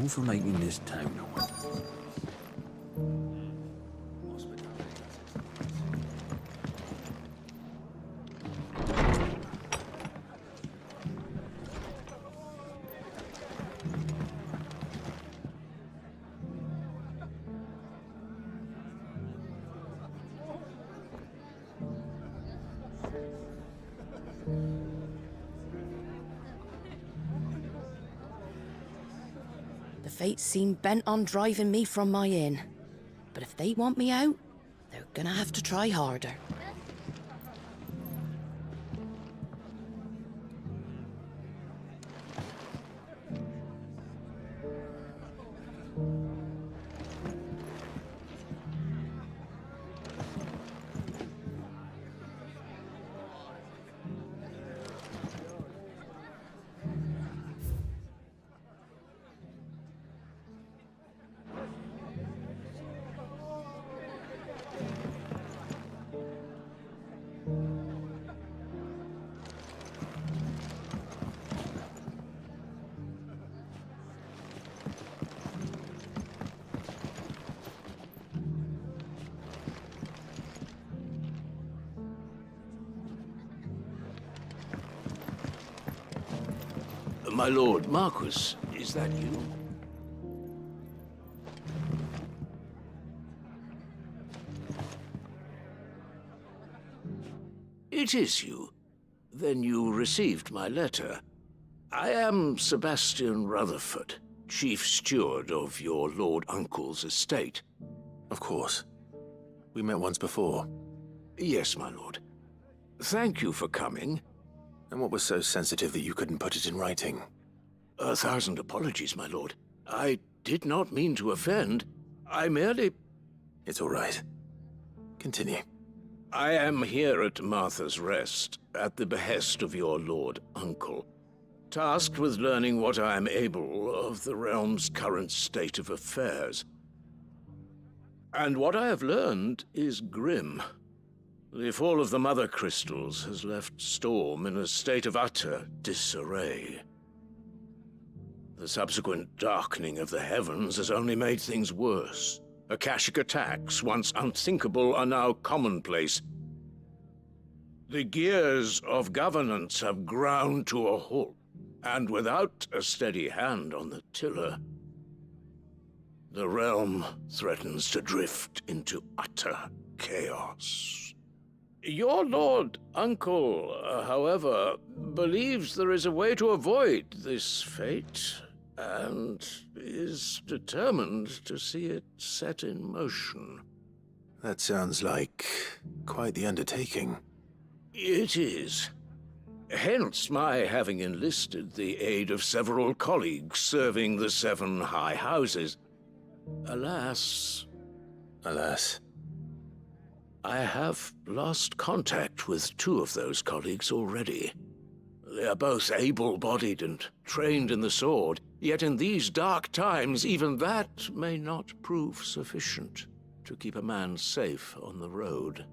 Nur for making this town. The fates seem bent on driving me from my inn. But if they want me out, they're gonna have to try harder. My lord Marquis, is that you? It is you. Then you received my letter. I am Sebastian Rutherford, chief steward of your lord uncle's estate. Of course. We met once before. Yes, my lord. Thank you for coming. And what was so sensitive that you couldn't put it in writing? 1,000 apologies, my lord. I did not mean to offend. I merely... It's all right. Continue. I am here at Martha's Rest, at the behest of your lord uncle, tasked with learning what I am able of the realm's current state of affairs. And what I have learned is grim. The fall of the Mother Crystals has left Storm in a state of utter disarray. The subsequent darkening of the heavens has only made things worse. Akashic attacks, once unthinkable, are now commonplace. The gears of governance have ground to a halt, and without a steady hand on the tiller, the realm threatens to drift into utter chaos. Your lord uncle, however, believes there is a way to avoid this fate, and is determined to see it set in motion. That sounds like quite the undertaking. It is. Hence my having enlisted the aid of several colleagues serving the 7 high houses. Alas... Alas. I have lost contact with 2 of those colleagues already. They are both able-bodied and trained in the sword, yet in these dark times even that may not prove sufficient to keep a man safe on the road.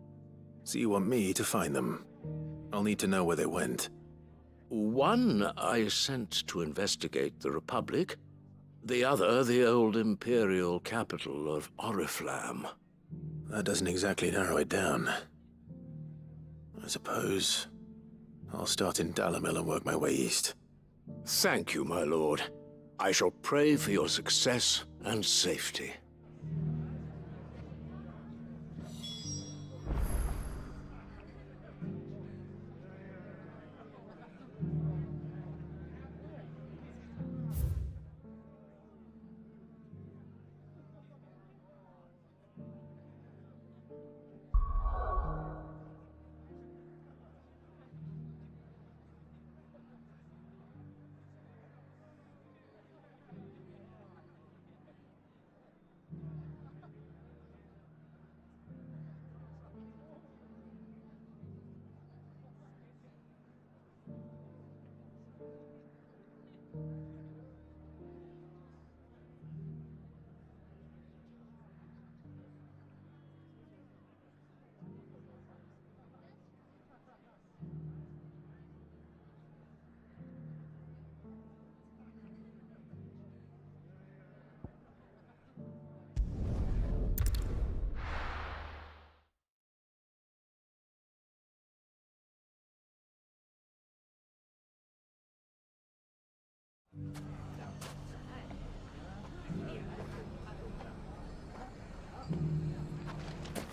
So you want me to find them? I'll need to know where they went. One I sent to investigate the Republic, the other the old Imperial capital of Oriflamme. That doesn't exactly narrow it down. I suppose I'll start in Dalamil and work my way east. Thank you, my lord. I shall pray for your success and safety.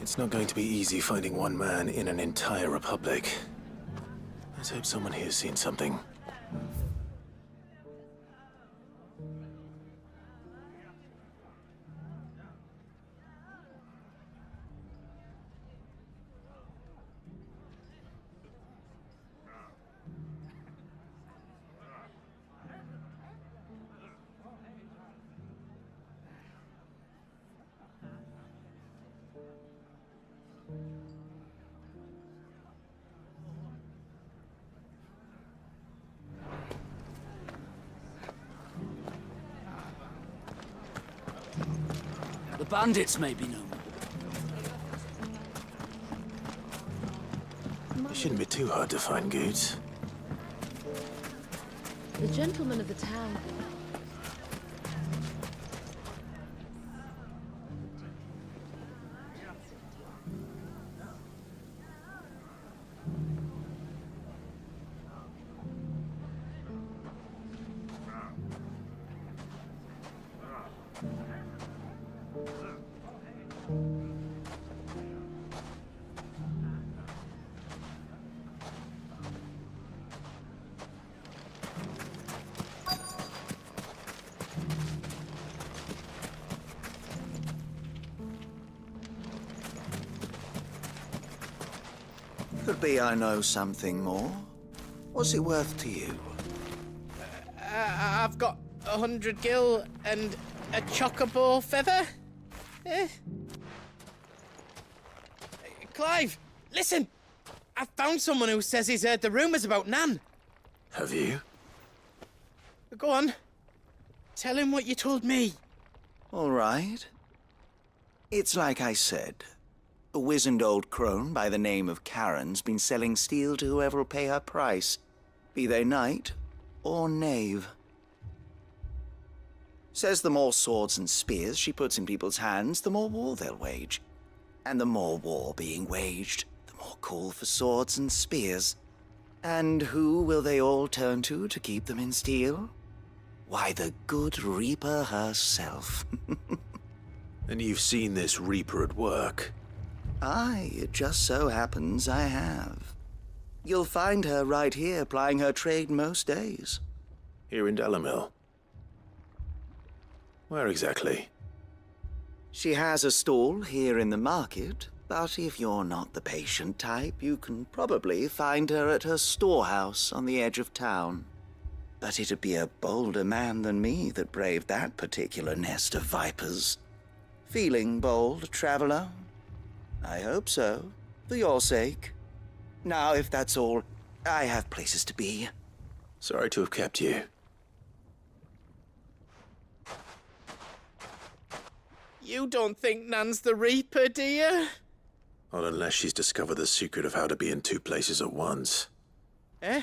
It's not going to be easy finding one man in an entire republic. Let's hope someone here's seen something. The bandits may be known. It shouldn't be too hard to find Goots. The gentleman of the town. Could be I know something more. What's it worth to you? I've got 100 gil and a chocobo feather. Eh? Clive, listen! I found someone who says he's heard the rumours about Nan. Have you? Go on. Tell him what you told me. All right. It's like I said. A wizened old crone by the name of Karen's been selling steel to whoever'll pay her price, be they knight or knave. Says the more swords and spears she puts in people's hands, the more war they'll wage. And the more war being waged, the more call for swords and spears. And who will they all turn to keep them in steel? Why, the good Reaper herself. And you've seen this Reaper at work? Aye, it just so happens I have. You'll find her right here plying her trade most days. Here in Dalamil? Where exactly? She has a stall here in the market, but if you're not the patient type, you can probably find her at her storehouse on the edge of town. But it'd be a bolder man than me that braved that particular nest of vipers. Feeling bold, traveler? I hope so, for your sake. Now, if that's all, I have places to be. Sorry to have kept you. You don't think Nan's the Reaper, do you? Not unless she's discovered the secret of how to be in two places at once. Eh?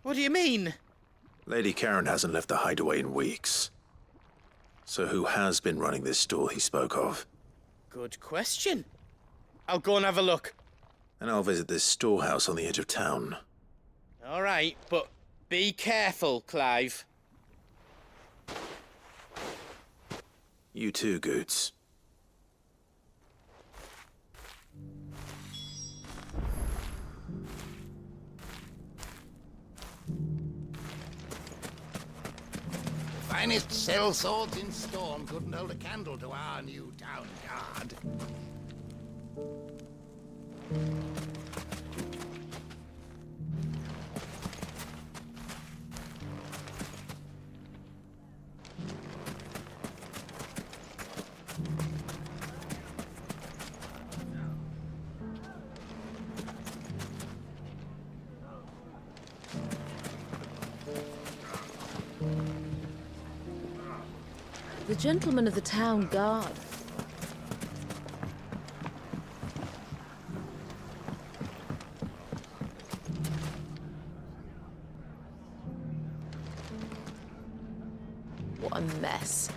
What do you mean? Lady Karen hasn't left the hideaway in weeks. So who has been running this stall he spoke of? Good question. I'll go and have a look. And I'll visit this storehouse on the edge of town. All right, but be careful, Clive. You too, Goots. Finest sell swords in Storm couldn't hold a candle to our new town guard. The gentleman of the town guard. What a mess.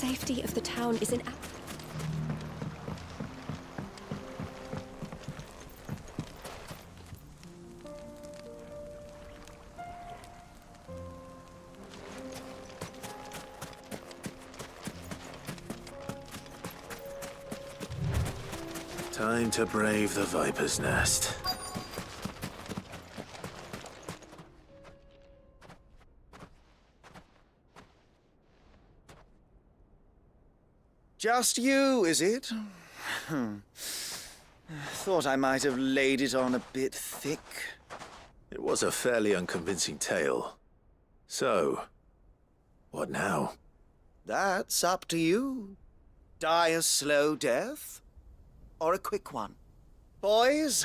safety of the town is in... Time to brave the Viper's Nest. Just you, is it? Thought I might have laid it on a bit thick. It was a fairly unconvincing tale. So, what now? That's up to you. Die a slow death, or a quick one. Boys,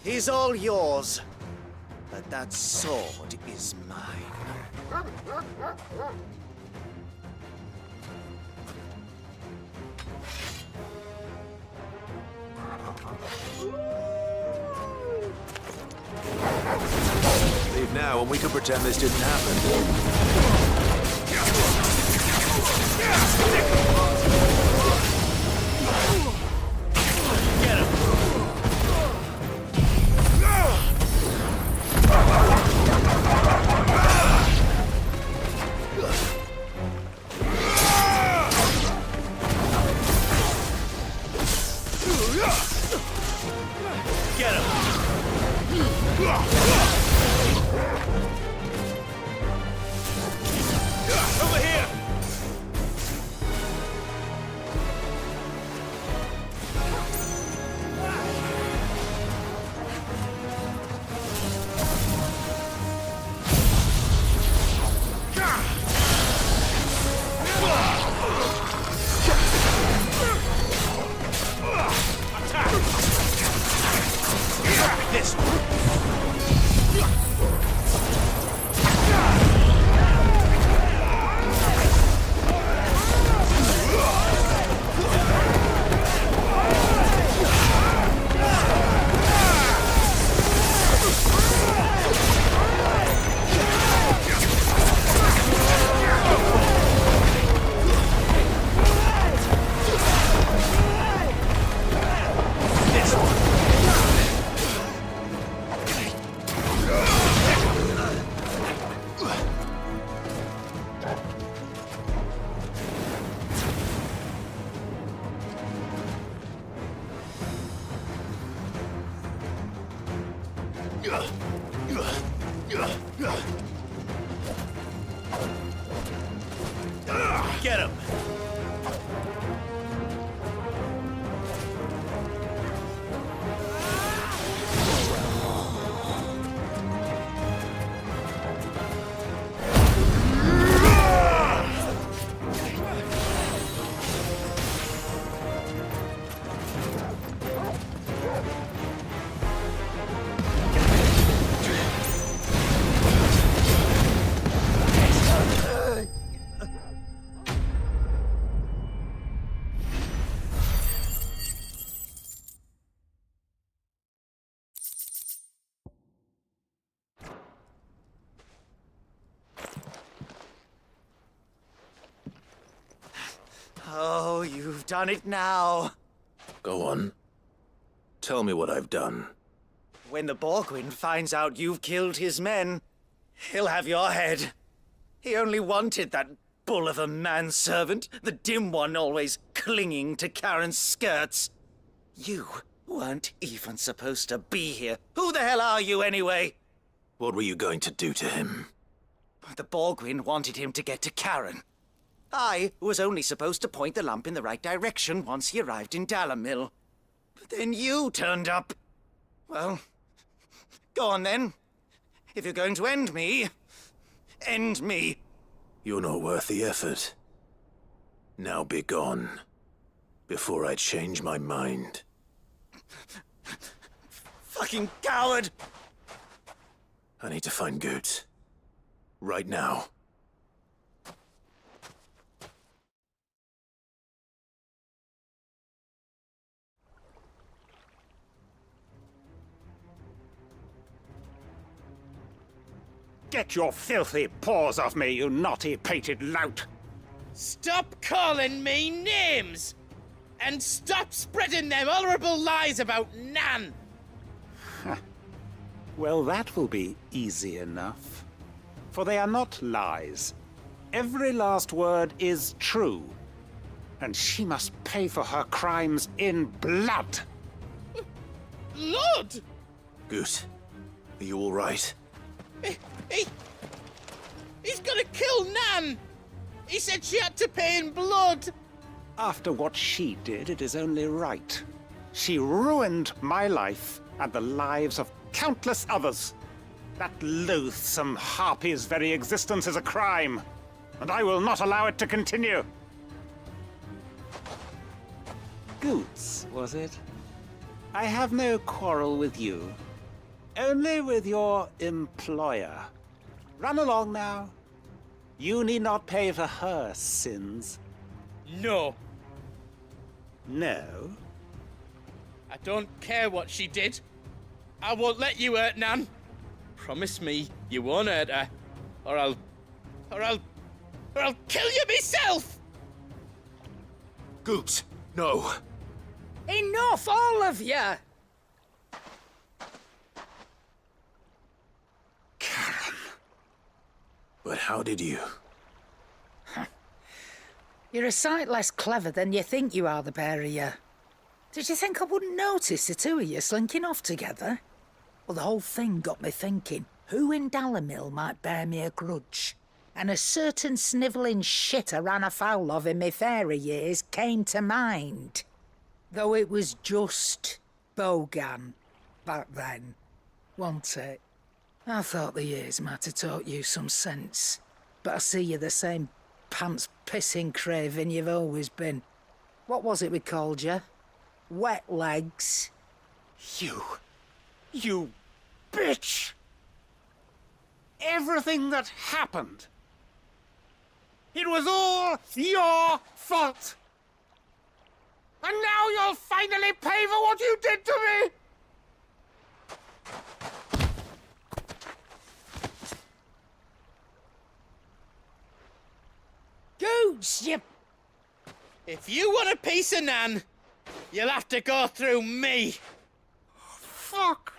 he's all yours. But that sword is mine. Leave now and we can pretend this didn't happen. Get him! Oh, you've done it now. Go on. Tell me what I've done. When the Borgwyn finds out you've killed his men, he'll have your head. He only wanted that bull of a manservant, the dim one always clinging to Karen's skirts. You weren't even supposed to be here. Who the hell are you anyway? What were you going to do to him? The Borgwyn wanted him to get to Karen. I was only supposed to point the lamp in the right direction once he arrived in Dalamil. But then you turned up. Well, go on then. If you're going to end me, end me. You're not worth the effort. Now be gone, before I change my mind. Fucking coward! I need to find Goots. Right now. Get your filthy paws off me, you naughty pated lout! Stop calling me names! And stop spreading them horrible lies about Nan! Well, that will be easy enough. For they are not lies. Every last word is true. And she must pay for her crimes in blood. Blood? Goose, are you all right? He's gonna kill Nan! He said she had to pay in blood! After what she did, it is only right. She ruined my life and the lives of countless others. That loathsome harpy's very existence is a crime, and I will not allow it to continue. Goots, was it? I have no quarrel with you. Only with your employer. Run along now. You need not pay for her sins. No. No? I don't care what she did. I won't let you hurt Nan. Promise me you won't hurt her, or I'll kill you myself! Goose, no. Enough, all of you! Karen. But how did you? You're a sight less clever than you think you are, the pair of you. Did you think I wouldn't notice the two of you slinking off together? Well, the whole thing got me thinking, who in Dalamil might bear me a grudge? And a certain snivelling shit I ran afoul of in my fairy years came to mind. Though it was just Bogan back then, wasn't it? I thought the years might have taught you some sense, but I see you're the same pants-pissing craven you've always been. What was it we called you? Wet legs. You bitch! Everything that happened, it was all your fault! And now you'll finally pay for what you did to me! Gooch, you... If you want a piece of Nan, you'll have to go through me. Fuck!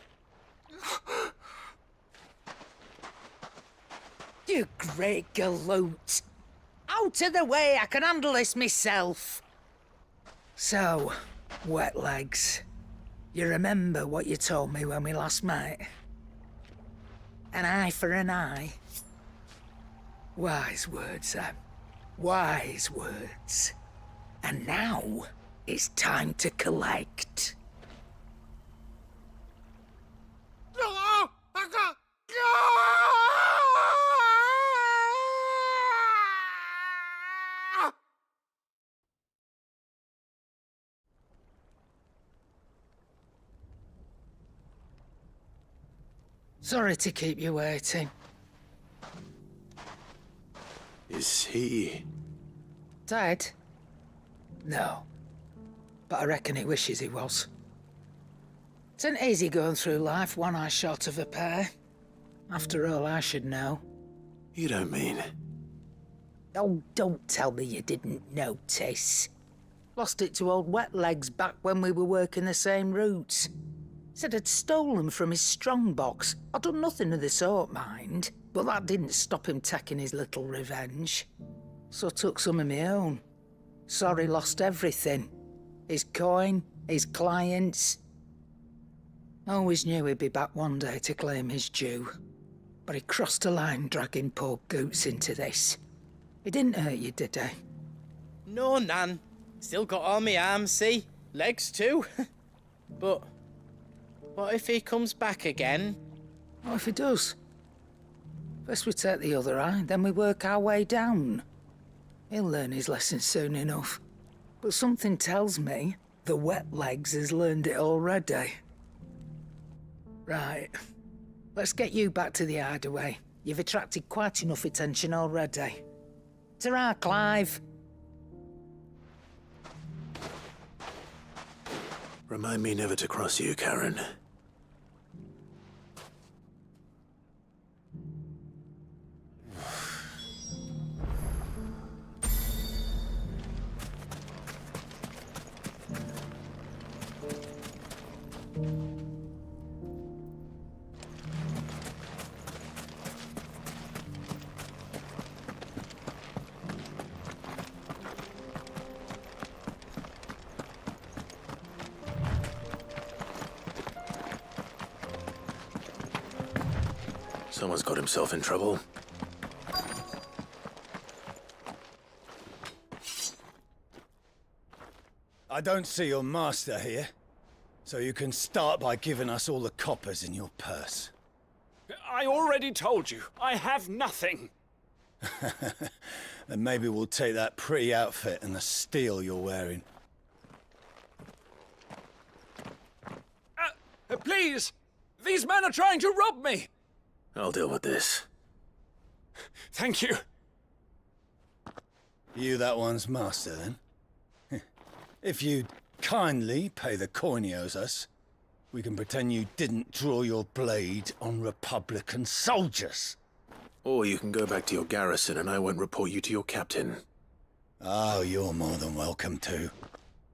You great galoot. Out of the way, I can handle this myself. So, wet legs, you remember what you told me when we last met? An eye for an eye. Wise words, Sam. Wise words. And now, it's time to collect. Sorry to keep you waiting. Is he... Dead? No. But I reckon he wishes he was. It ain't easy going through life one eye short of a pair. After all, I should know. You don't mean... Oh, don't tell me you didn't notice. Lost it to old Wet Legs back when we were working the same routes. Said I'd stolen from his strongbox. I'd done nothing of the sort, mind. But that didn't stop him taking his little revenge. So I took some of my own. Sorry, lost everything. His coin, his clients. Always knew he'd be back one day to claim his due. But he crossed a line dragging poor Goots into this. He didn't hurt you, did he? No, Nan. Still got all my arms, see? Legs too. But what if he comes back again? What if he does? First we take the other eye, then we work our way down. He'll learn his lesson soon enough. But something tells me the Wet Legs has learned it already. Right. Let's get you back to the hideaway. You've attracted quite enough attention already. Ta-ra, Clive. Remind me never to cross you, Karen. Someone's got himself in trouble. I don't see your master here, so you can start by giving us all the coppers in your purse. I already told you, I have nothing. Then maybe we'll take that pretty outfit and the steel you're wearing. Please! These men are trying to rob me! I'll deal with this. Thank you. You that one's master, then? If you'd kindly pay the coin he owes us, we can pretend you didn't draw your blade on Republican soldiers. Or you can go back to your garrison and I won't report you to your captain. Oh, you're more than welcome to.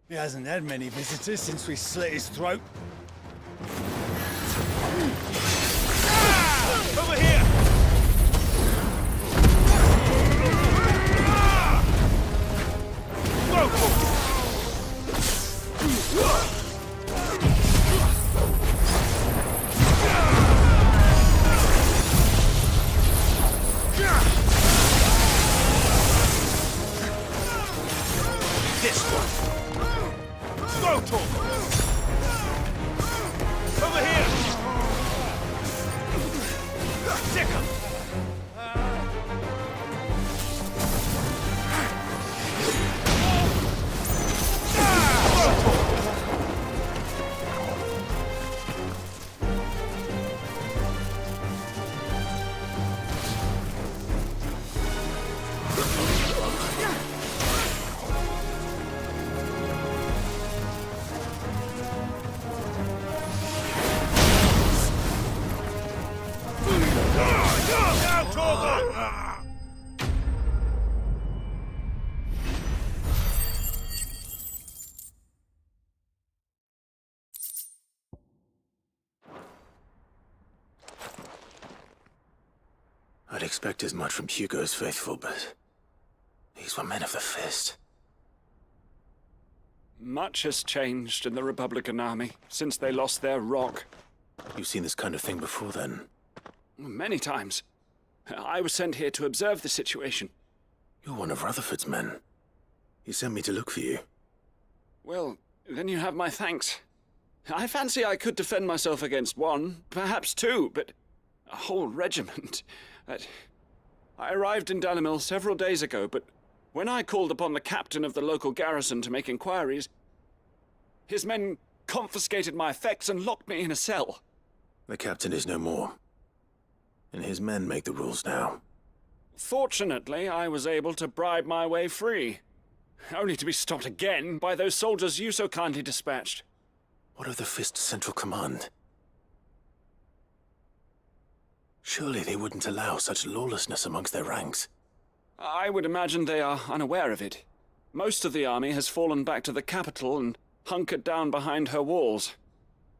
He hasn't had many visitors since we slit his throat. Over here! This one! Go talk! Over here! Sick 'em! I'd expect as much from Hugo's faithful, but these were men of the fist. Much has changed in the Republican Army since they lost their rock. You've seen this kind of thing before, then? Many times. I was sent here to observe the situation. You're one of Rutherford's men. He sent me to look for you. Well, then you have my thanks. I fancy I could defend myself against one, perhaps two, but a whole regiment. I arrived in Dalimil several days ago, but when I called upon the captain of the local garrison to make inquiries, his men confiscated my effects and locked me in a cell. The captain is no more, and his men make the rules now. Fortunately, I was able to bribe my way free, only to be stopped again by those soldiers you so kindly dispatched. What of the Fist's central command? Surely they wouldn't allow such lawlessness amongst their ranks. I would imagine they are unaware of it. Most of the army has fallen back to the capital and hunkered down behind her walls.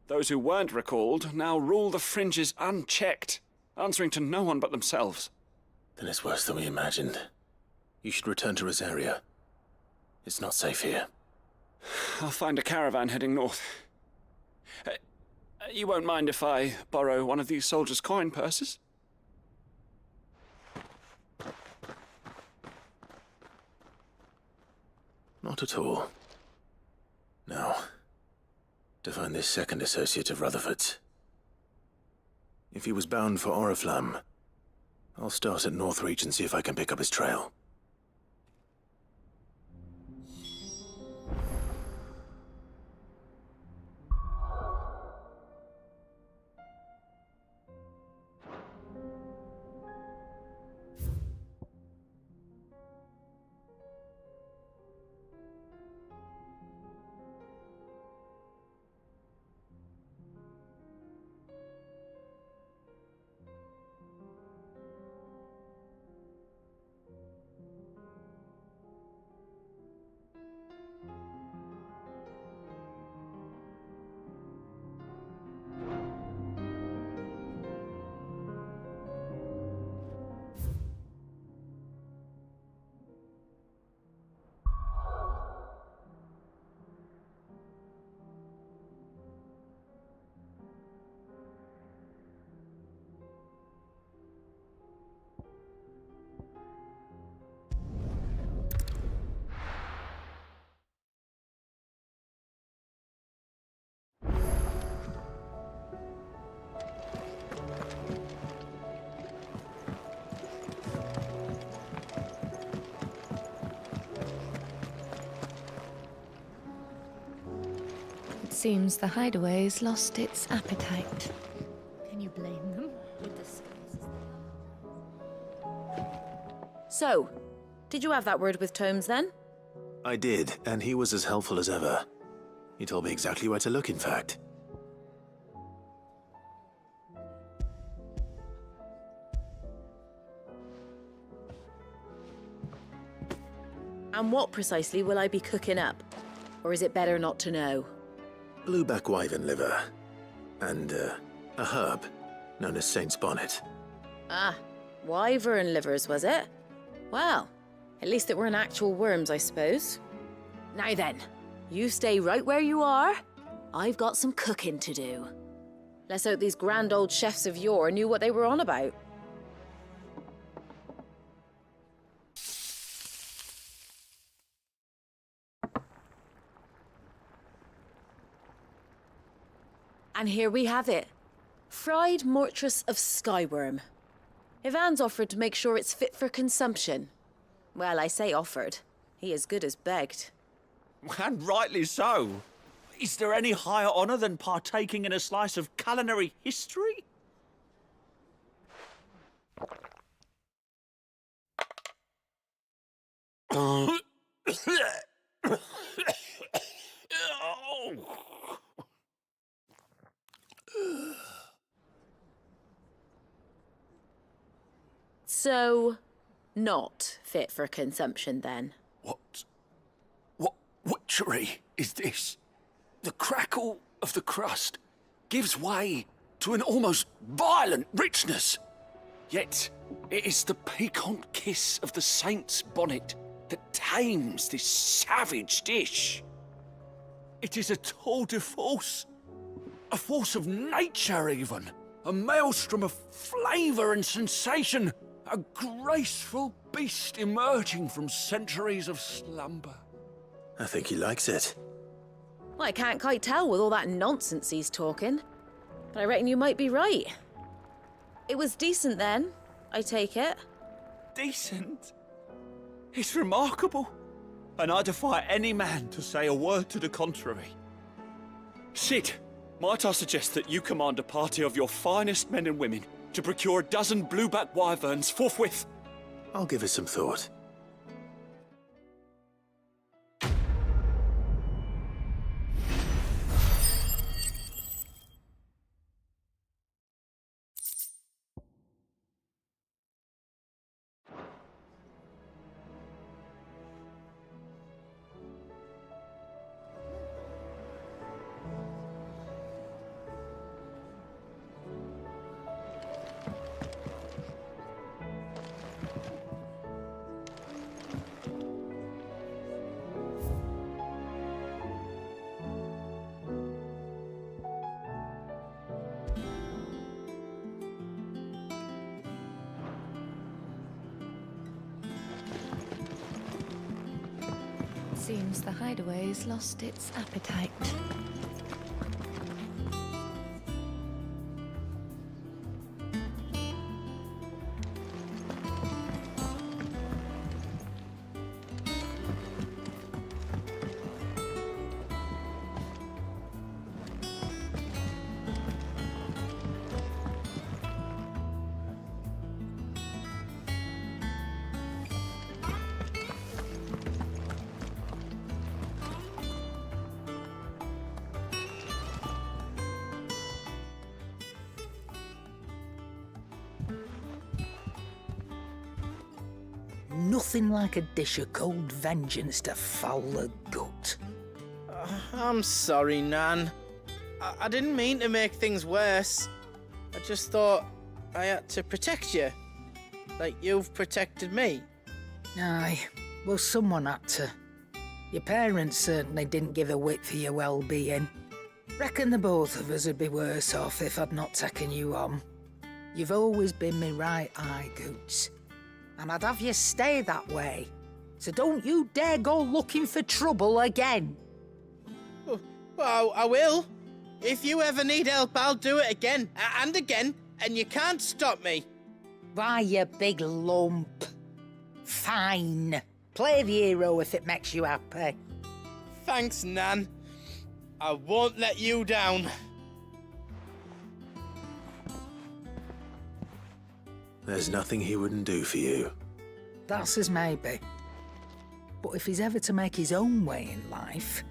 Those who weren't recalled now rule the fringes unchecked, answering to no one but themselves. Then it's worse than we imagined. You should return to Rosaria. It's not safe here. I'll find a caravan heading north. You won't mind if I borrow one of these soldiers' coin purses? Not at all. Now, to find this second associate of Rutherford's. If he was bound for Oriflamme, I'll start at Northreach and see if I can pick up his trail. Seems the hideaway's lost its appetite. Can you blame them? So, did you have that word with Tomes then? I did, and he was as helpful as ever. He told me exactly where to look, in fact. And what precisely will I be cooking up? Or is it better not to know? Blueback wyvern liver. And, a herb known as Saint's Bonnet. Ah, wyvern livers, was it? Well, at least it weren't actual worms, I suppose. Now then, you stay right where you are. I've got some cooking to do. Let's hope these grand old chefs of yore knew what they were on about. And here we have it. Fried mortress of skyworm. Ivan's offered to make sure it's fit for consumption. Well, I say offered. He as good as begged. And rightly so. Is there any higher honour than partaking in a slice of culinary history? So, not fit for consumption then? What witchery is this? The crackle of the crust gives way to an almost violent richness. Yet, it is the piquant kiss of the saint's bonnet that tames this savage dish. It is a tour de force, a force of nature even, a maelstrom of flavour and sensation, a graceful beast emerging from centuries of slumber. I think he likes it. Well, I can't quite tell with all that nonsense he's talking. But I reckon you might be right. It was decent then, I take it. Decent? It's remarkable. And I defy any man to say a word to the contrary. Sid, might I suggest that you command a party of your finest men and women to procure a dozen blueback wyverns forthwith? I'll give it some thought. Seems the hideaway's lost its appetite. Nothing like a dish of cold vengeance to foul the gut. I'm sorry, Nan. I didn't mean to make things worse. I just thought I had to protect you. Like you've protected me. Aye, well, someone had to. Your parents certainly didn't give a whit for your well-being. Reckon the both of us would be worse off if I'd not taken you on. You've always been me right eye, Goots. And I'd have you stay that way. So don't you dare go looking for trouble again. Well, I will. If you ever need help, I'll do it again and again, and you can't stop me. Why, you big lump. Fine. Play the hero if it makes you happy. Thanks, Nan. I won't let you down. There's nothing he wouldn't do for you. That's as maybe. But if he's ever to make his own way in life,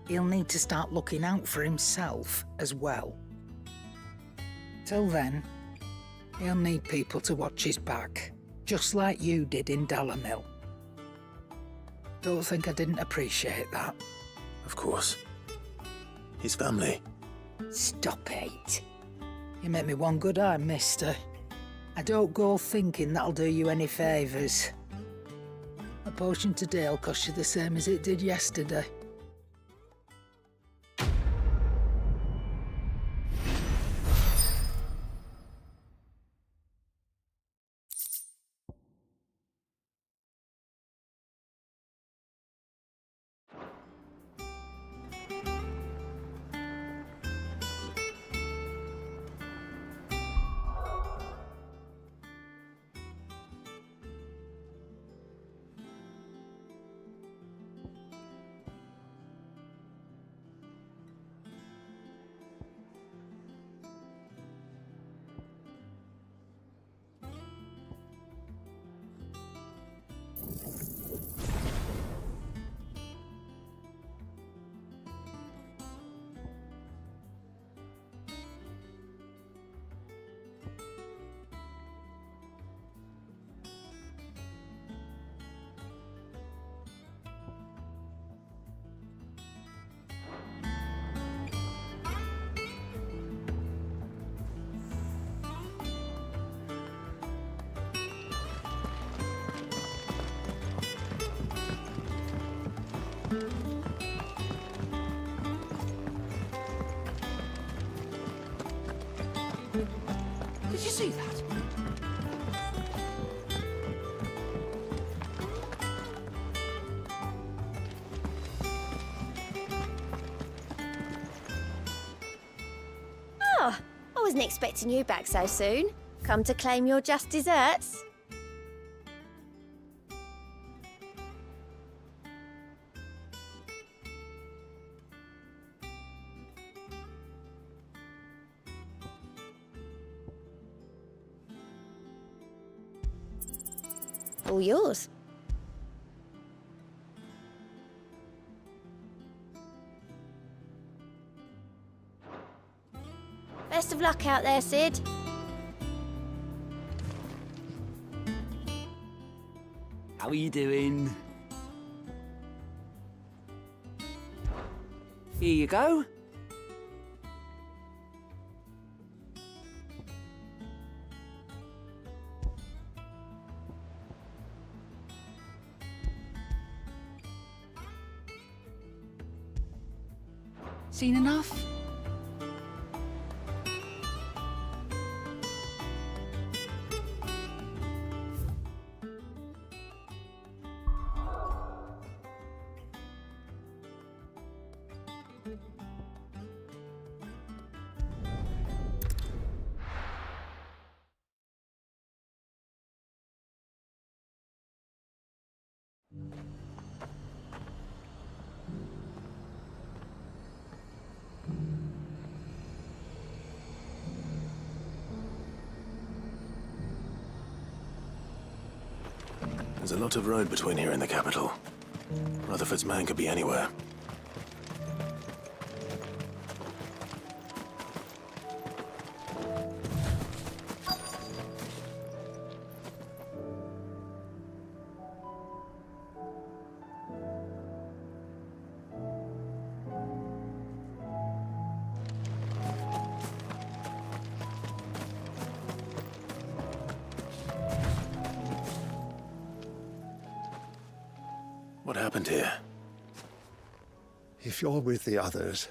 he'll need to start looking out for himself as well. Till then, he'll need people to watch his back, just like you did in Dalamil. Don't think I didn't appreciate that. Of course. His family. Stop it. You make me one good eye, mister. I don't go thinking that'll do you any favours. A potion today'll cost you the same as it did yesterday. Did you see that? Oh, I wasn't expecting you back so soon. Come to claim your just desserts? All yours. Best of luck out there, Sid. How are you doing? Here you go. Seen enough? There's a lot of road between here and the capital. Rutherford's man could be anywhere. What happened here? If you're with the others,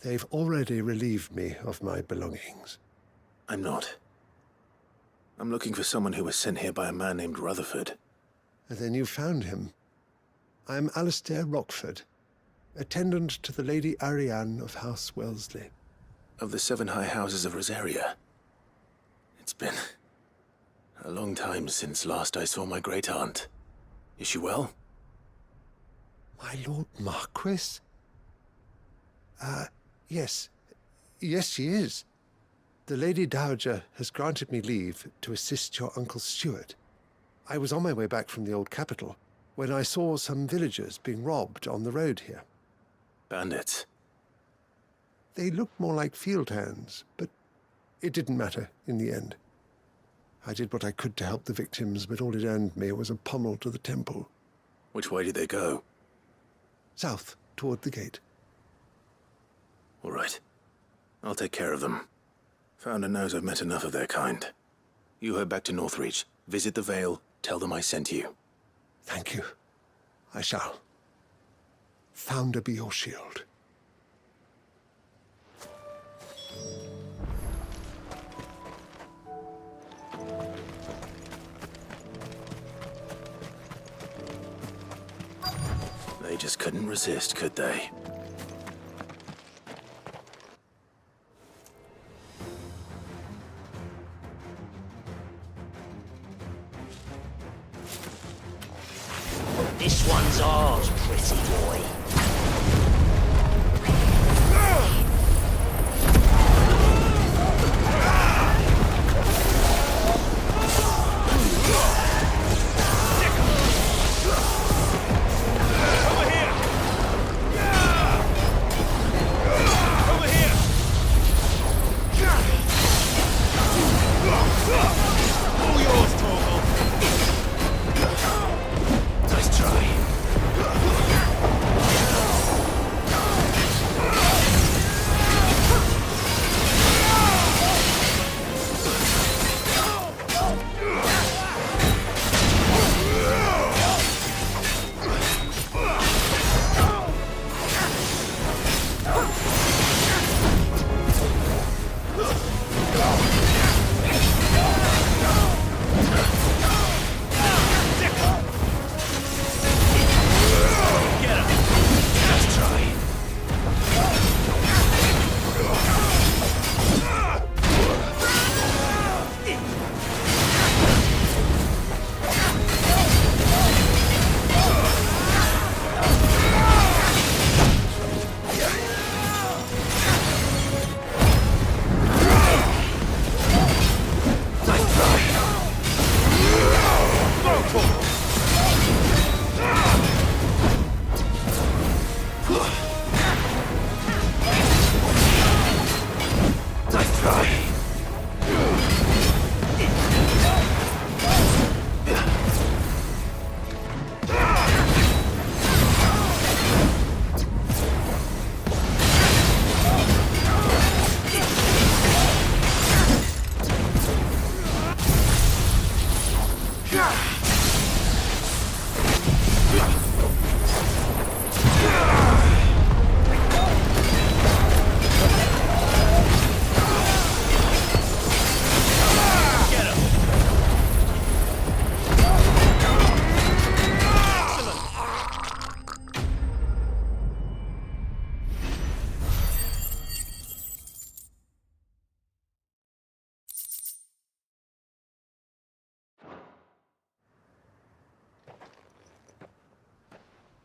they've already relieved me of my belongings. I'm not. I'm looking for someone who was sent here by a man named Rutherford. And then you found him. I'm Alistair Rockford, attendant to the Lady Ariane of House Wellesley. Of the 7 high houses of Rosaria. It's been a long time since last I saw my great-aunt. Is she well? My Lord Marquis? Yes. Yes, she is. The Lady Dowager has granted me leave to assist your Uncle Stuart. I was on my way back from the old capital when I saw some villagers being robbed on the road here. Bandits? They looked more like field hands, but it didn't matter in the end. I did what I could to help the victims, but all it earned me was a pummel to the temple. Which way did they go? South, toward the gate. All right. I'll take care of them. Founder knows I've met enough of their kind. You head back to Northreach, visit the Vale, tell them I sent you. Thank you. I shall. Founder be your shield. They just couldn't resist, could they? This one's ours, pretty boy.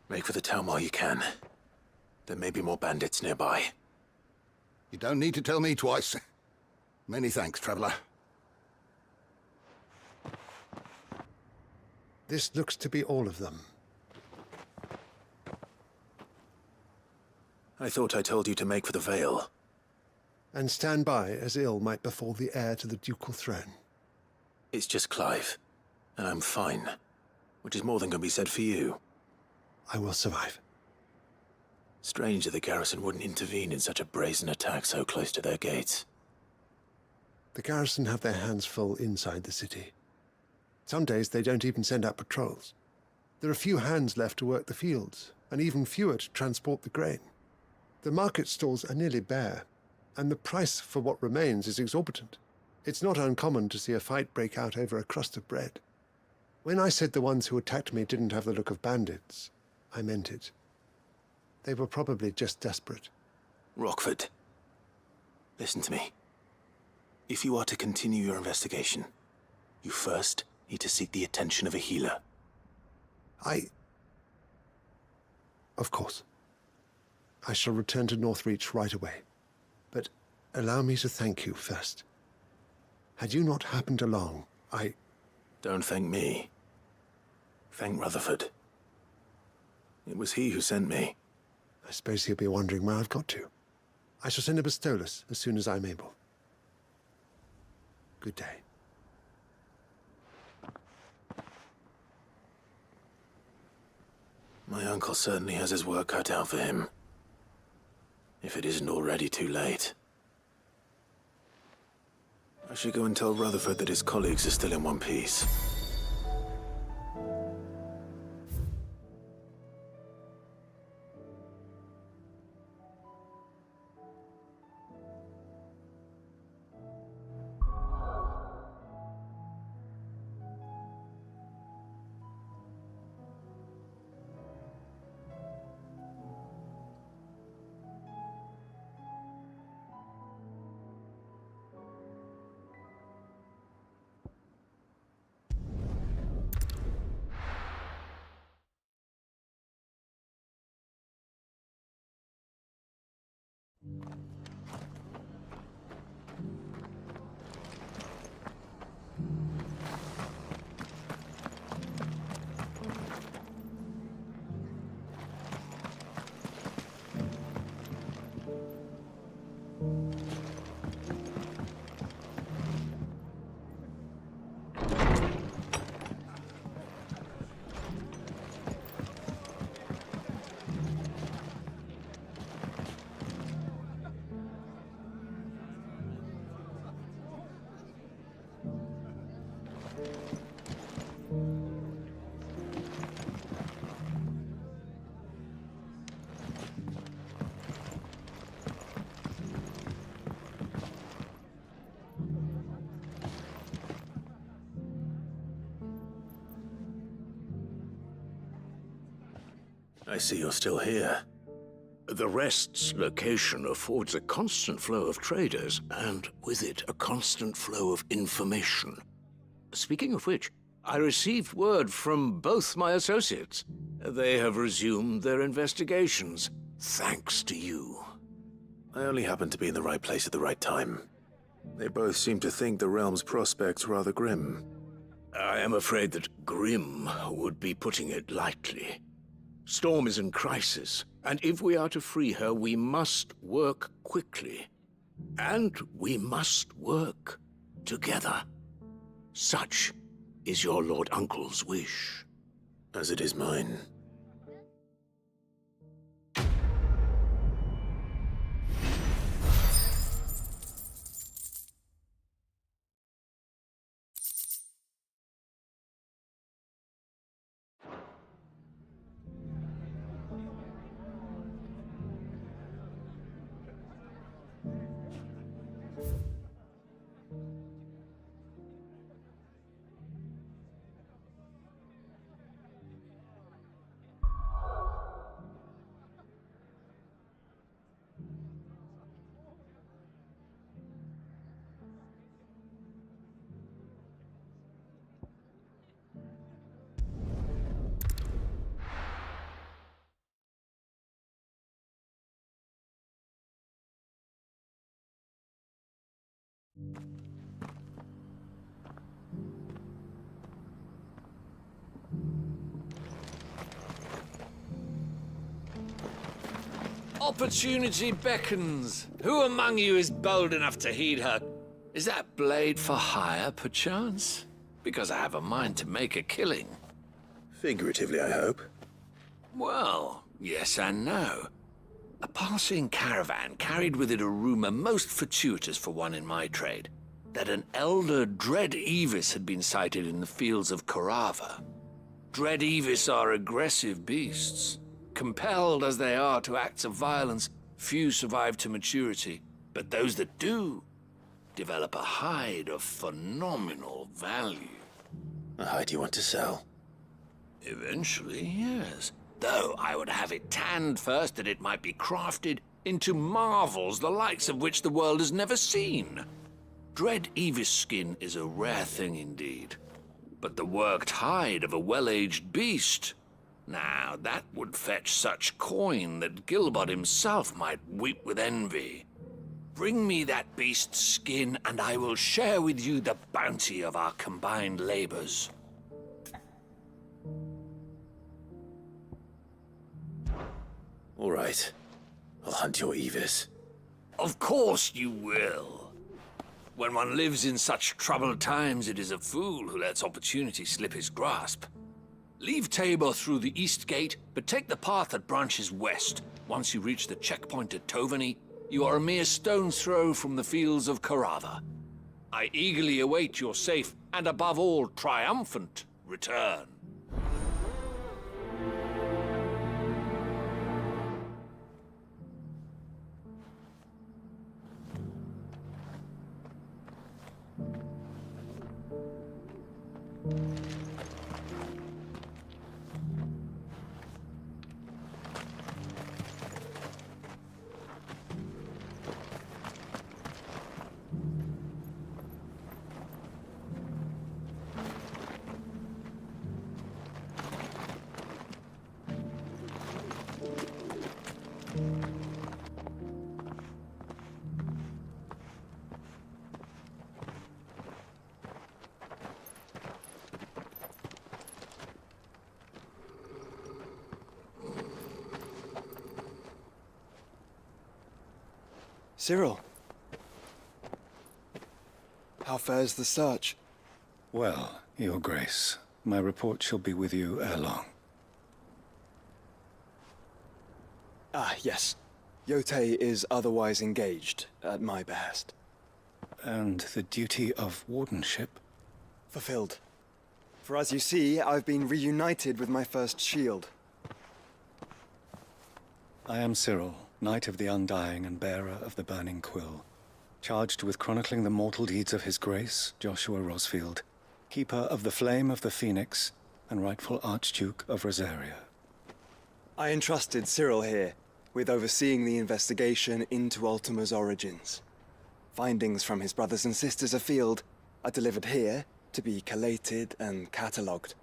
Make for the town while you can. There may be more bandits nearby. You don't need to tell me twice. Many thanks, traveler. This looks to be all of them. I thought I told you to make for the Vale. And stand by as ill might befall the heir to the ducal throne. It's just Clive, and I'm fine. Which is more than can be said for you. I will survive. Strange that the garrison wouldn't intervene in such a brazen attack so close to their gates. The garrison have their hands full inside the city. Some days they don't even send out patrols. There are few hands left to work the fields, and even fewer to transport the grain. The market stalls are nearly bare, and the price for what remains is exorbitant. It's not uncommon to see a fight break out over a crust of bread. When I said the ones who attacked me didn't have the look of bandits, I meant it. They were probably just desperate. Rockford, listen to me. If you are to continue your investigation, you first need to seek the attention of a healer. Of course. I shall return to Northreach right away. But allow me to thank you first. Had you not happened along, I... Don't thank me. Thank Rutherford. It was he who sent me. I suppose he'll be wondering where I've got to. I shall send a pistolus as soon as I'm able. Good day. My uncle certainly has his work cut out for him. If it isn't already too late. I should go and tell Rutherford that his colleagues are still in one piece. I see you're still here. The Rest's location affords a constant flow of traders, and with it, a constant flow of information. Speaking of which, I received word from both my associates. They have resumed their investigations, thanks to you. I only happened to be in the right place at the right time. They both seem to think the realm's prospects rather grim. I am afraid that grim would be putting it lightly. Storm is in crisis, and if we are to free her, we must work quickly. And we must work together. Such is your Lord Uncle's wish. As it is mine. Opportunity beckons. Who among you is bold enough to heed her? Is that blade for hire, perchance? Because I have a mind to make a killing. Figuratively, I hope. Well, yes and no. A passing caravan carried with it a rumor most fortuitous for one in my trade, that an elder Dread Evis had been sighted in the fields of Korava. Dread Evis are aggressive beasts. Compelled as they are to acts of violence, few survive to maturity, but those that do develop a hide of phenomenal value. A hide you want to sell? Eventually, yes. Though I would have it tanned first that it might be crafted into marvels the likes of which the world has never seen. Dread Evis skin is a rare thing indeed, but the worked hide of a well-aged beast, Now, that would fetch such coin that Gilbert himself might weep with envy. Bring me that beast's skin, and I will share with you the bounty of our combined labors. All right. I'll hunt your Evis. Of course you will. When one lives in such troubled times, it is a fool who lets opportunity slip his grasp. Leave Tabor through the east gate, but take the path that branches west. Once you reach the checkpoint at Tovany, you are a mere stone's throw from the fields of Carava. I eagerly await your safe, and above all, triumphant return. Cyril, how fares the search? Well, Your Grace, my report shall be with you ere long. Ah, yes. Yotei is otherwise engaged, at my behest. And the duty of wardenship? Fulfilled. For as you see, I've been reunited with my first shield. I am Cyril, Knight of the Undying and bearer of the Burning Quill, charged with chronicling the mortal deeds of His Grace, Joshua Rosfield, Keeper of the Flame of the Phoenix, and rightful Archduke of Rosaria. I entrusted Cyril here with overseeing the investigation into Ultima's origins. Findings from his brothers and sisters afield are delivered here to be collated and catalogued.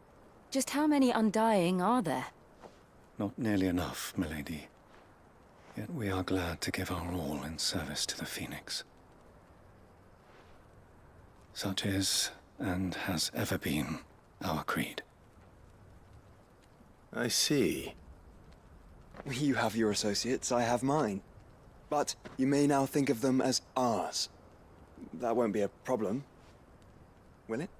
Just how many Undying are there? Not nearly enough, milady. Yet we are glad to give our all in service to the Phoenix. Such is, and has ever been, our creed. I see. You have your associates, I have mine. But you may now think of them as ours. That won't be a problem, will it?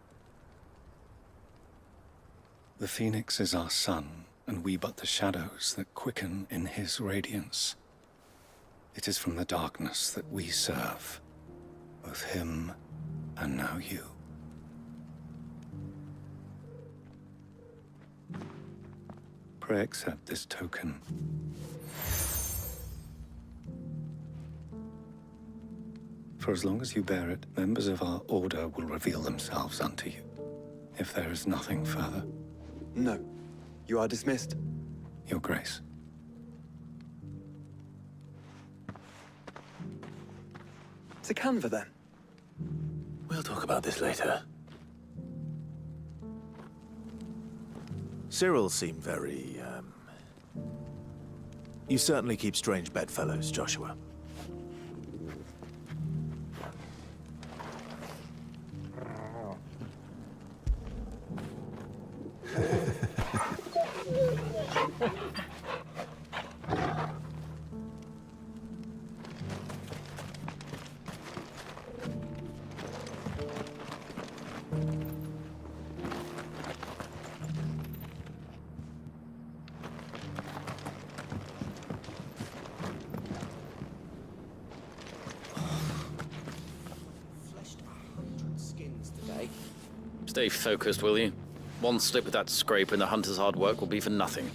The Phoenix is our sun, and we but the shadows that quicken in his radiance. It is from the darkness that we serve, both him and now you. Pray accept this token. For as long as you bear it, members of our order will reveal themselves unto you. If there is nothing further. No. You are dismissed. Your Grace. To Canva, then. We'll talk about this later. Cyril seemed very, You certainly keep strange bedfellows, Joshua. Stay focused, will you? One slip with that scrape and the hunter's hard work will be for nothing.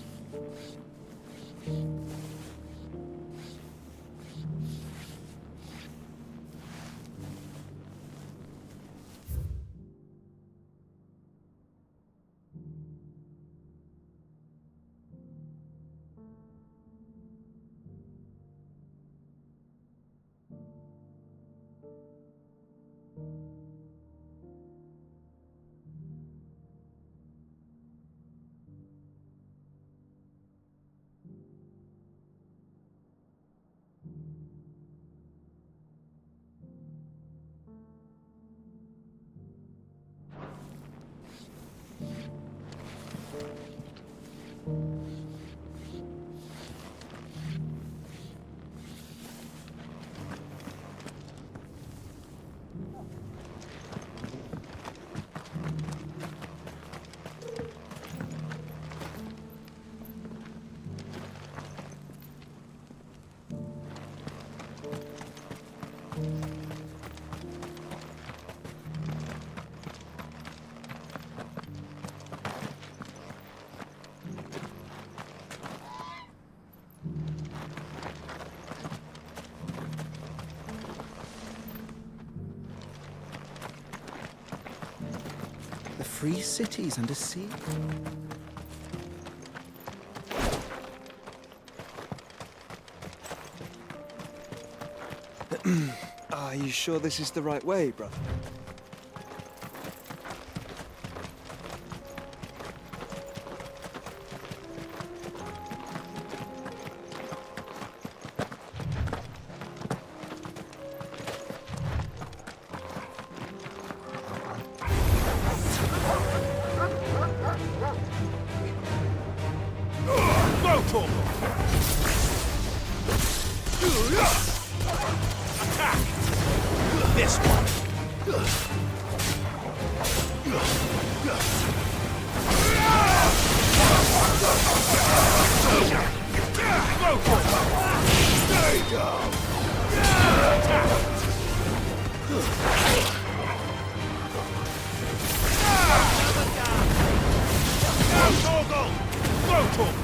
3 cities and a sea. Are you sure this is the right way, brother? This one. Go for it. Stay down. Go, Torgal. Go, Torgal.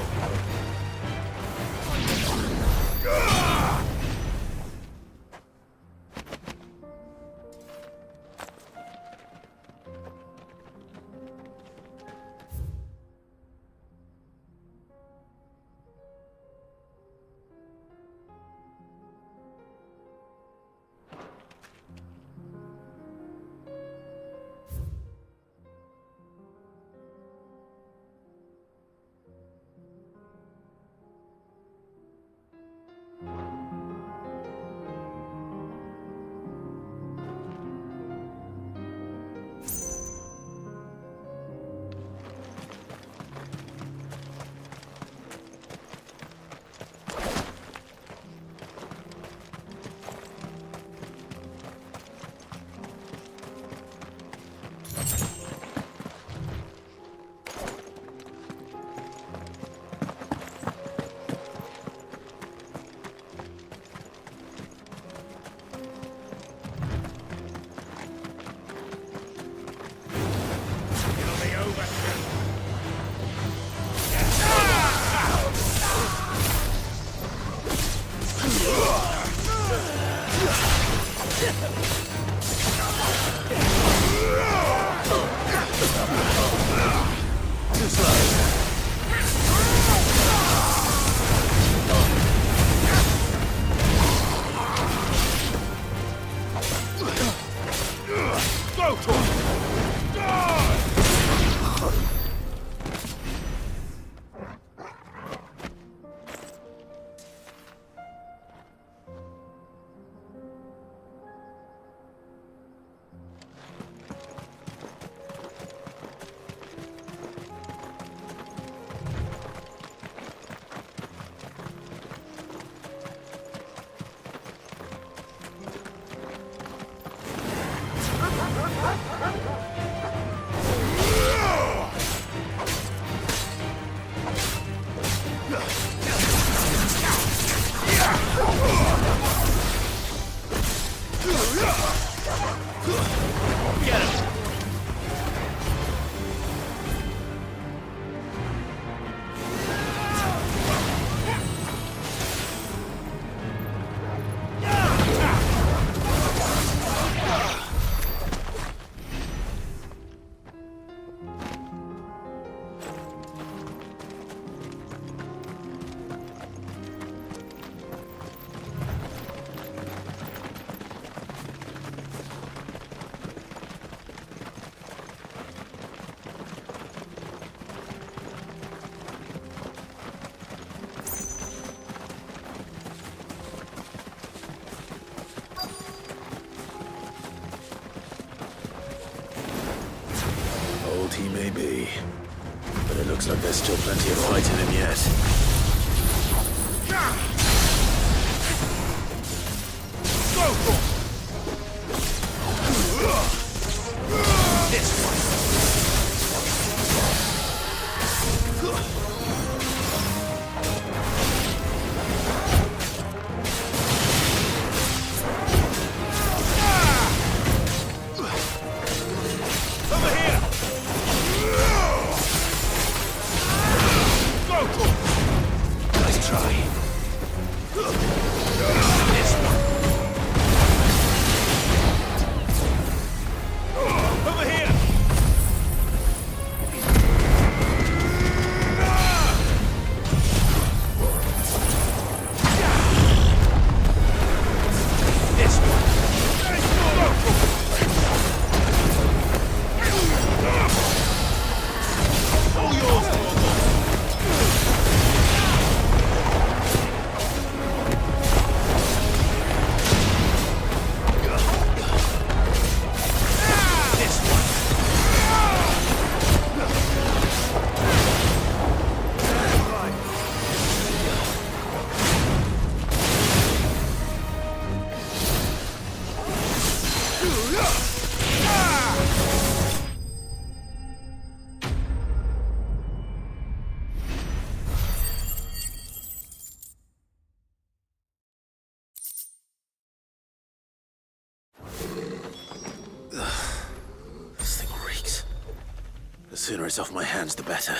He may be, but it looks like there's still plenty of fight in him yet. Go for this one. Over here. Nice try. This one. Over here. sooner it's off my hands, the better.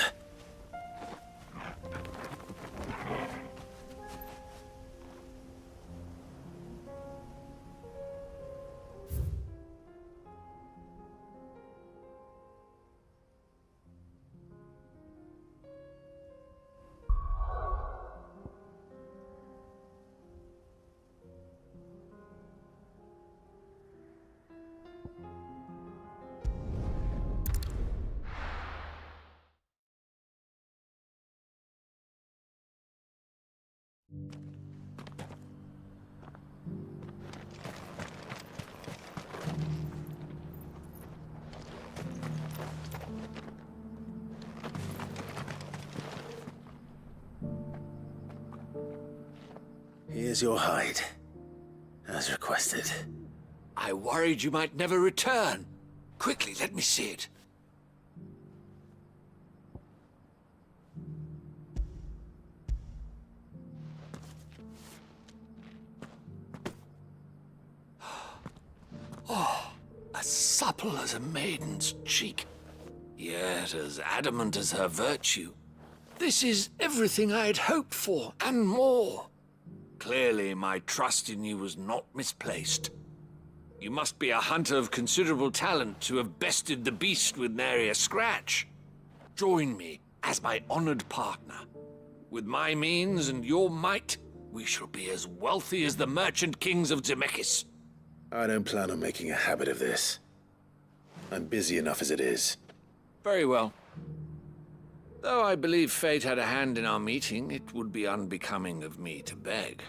Here's your hide, as requested. I worried you might never return. Quickly, let me see it. Oh, as supple as a maiden's cheek, yet as adamant as her virtue. This is everything I had hoped for, and more. Clearly, my trust in you was not misplaced. You must be a hunter of considerable talent to have bested the beast with nary a scratch. Join me as my honored partner. With my means and your might, we shall be as wealthy as the merchant kings of Zemeckis. I don't plan on making a habit of this. I'm busy enough as it is. Very well. Though I believe fate had a hand in our meeting, it would be unbecoming of me to beg.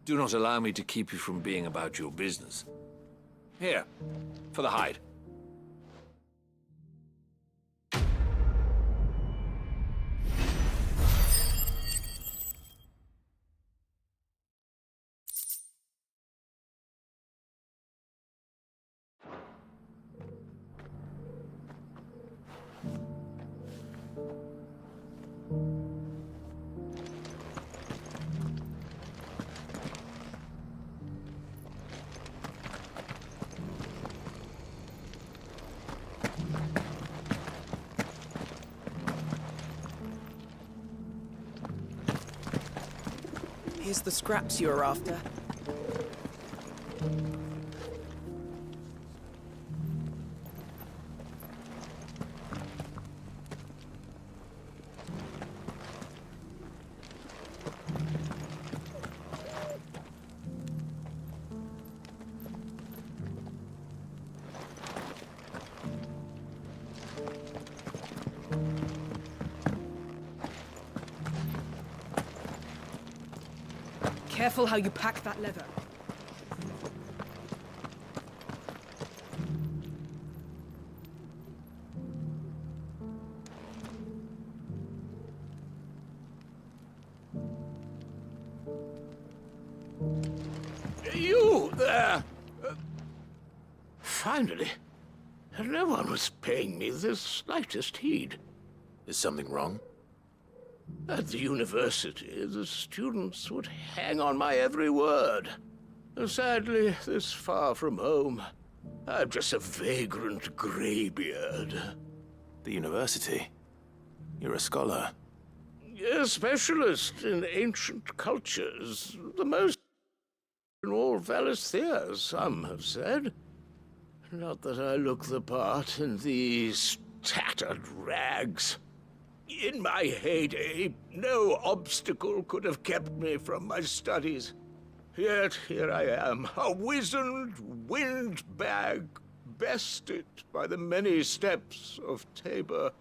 Do not allow me to keep you from being about your business. Here, for the hide. Here's the scraps you're after. Careful how you pack that leather. You there! Finally. No one was paying me the slightest heed. Is something wrong? At the university, the students would hang on my every word. Sadly, this far from home, I'm just a vagrant greybeard. The university? You're a scholar. A specialist in ancient cultures. The most in all Valisthea, some have said. Not that I look the part in these tattered rags. In my heyday, no obstacle could have kept me from my studies. Yet here I am, a wizened windbag, bested by the many steps of Tabor.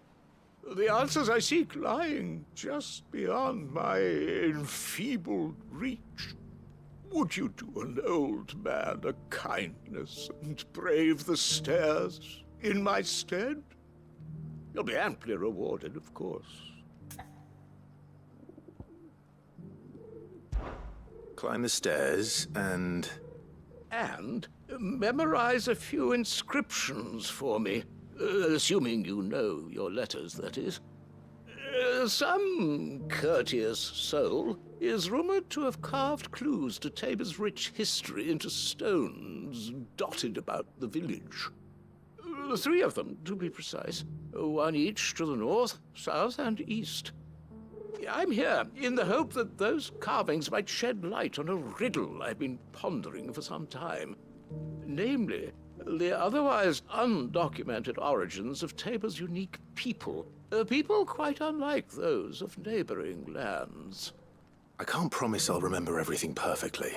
The answers I seek lying just beyond my enfeebled reach. Would you do an old man a kindness and brave the stairs in my stead? You'll be amply rewarded, of course. Climb the stairs and... And memorize a few inscriptions for me. Assuming you know your letters, that is. Some courteous soul is rumored to have carved clues to Tabor's rich history into stones dotted about the village. 3 of them, to be precise. 1 each to the north, south, and east. I'm here in the hope that those carvings might shed light on a riddle I've been pondering for some time. Namely, the otherwise undocumented origins of Tabor's unique people. People quite unlike those of neighboring lands. I can't promise I'll remember everything perfectly.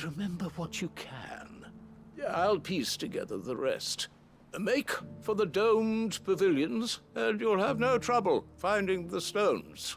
Remember what you can. I'll piece together the rest. Make for the domed pavilions, and you'll have no trouble finding the stones.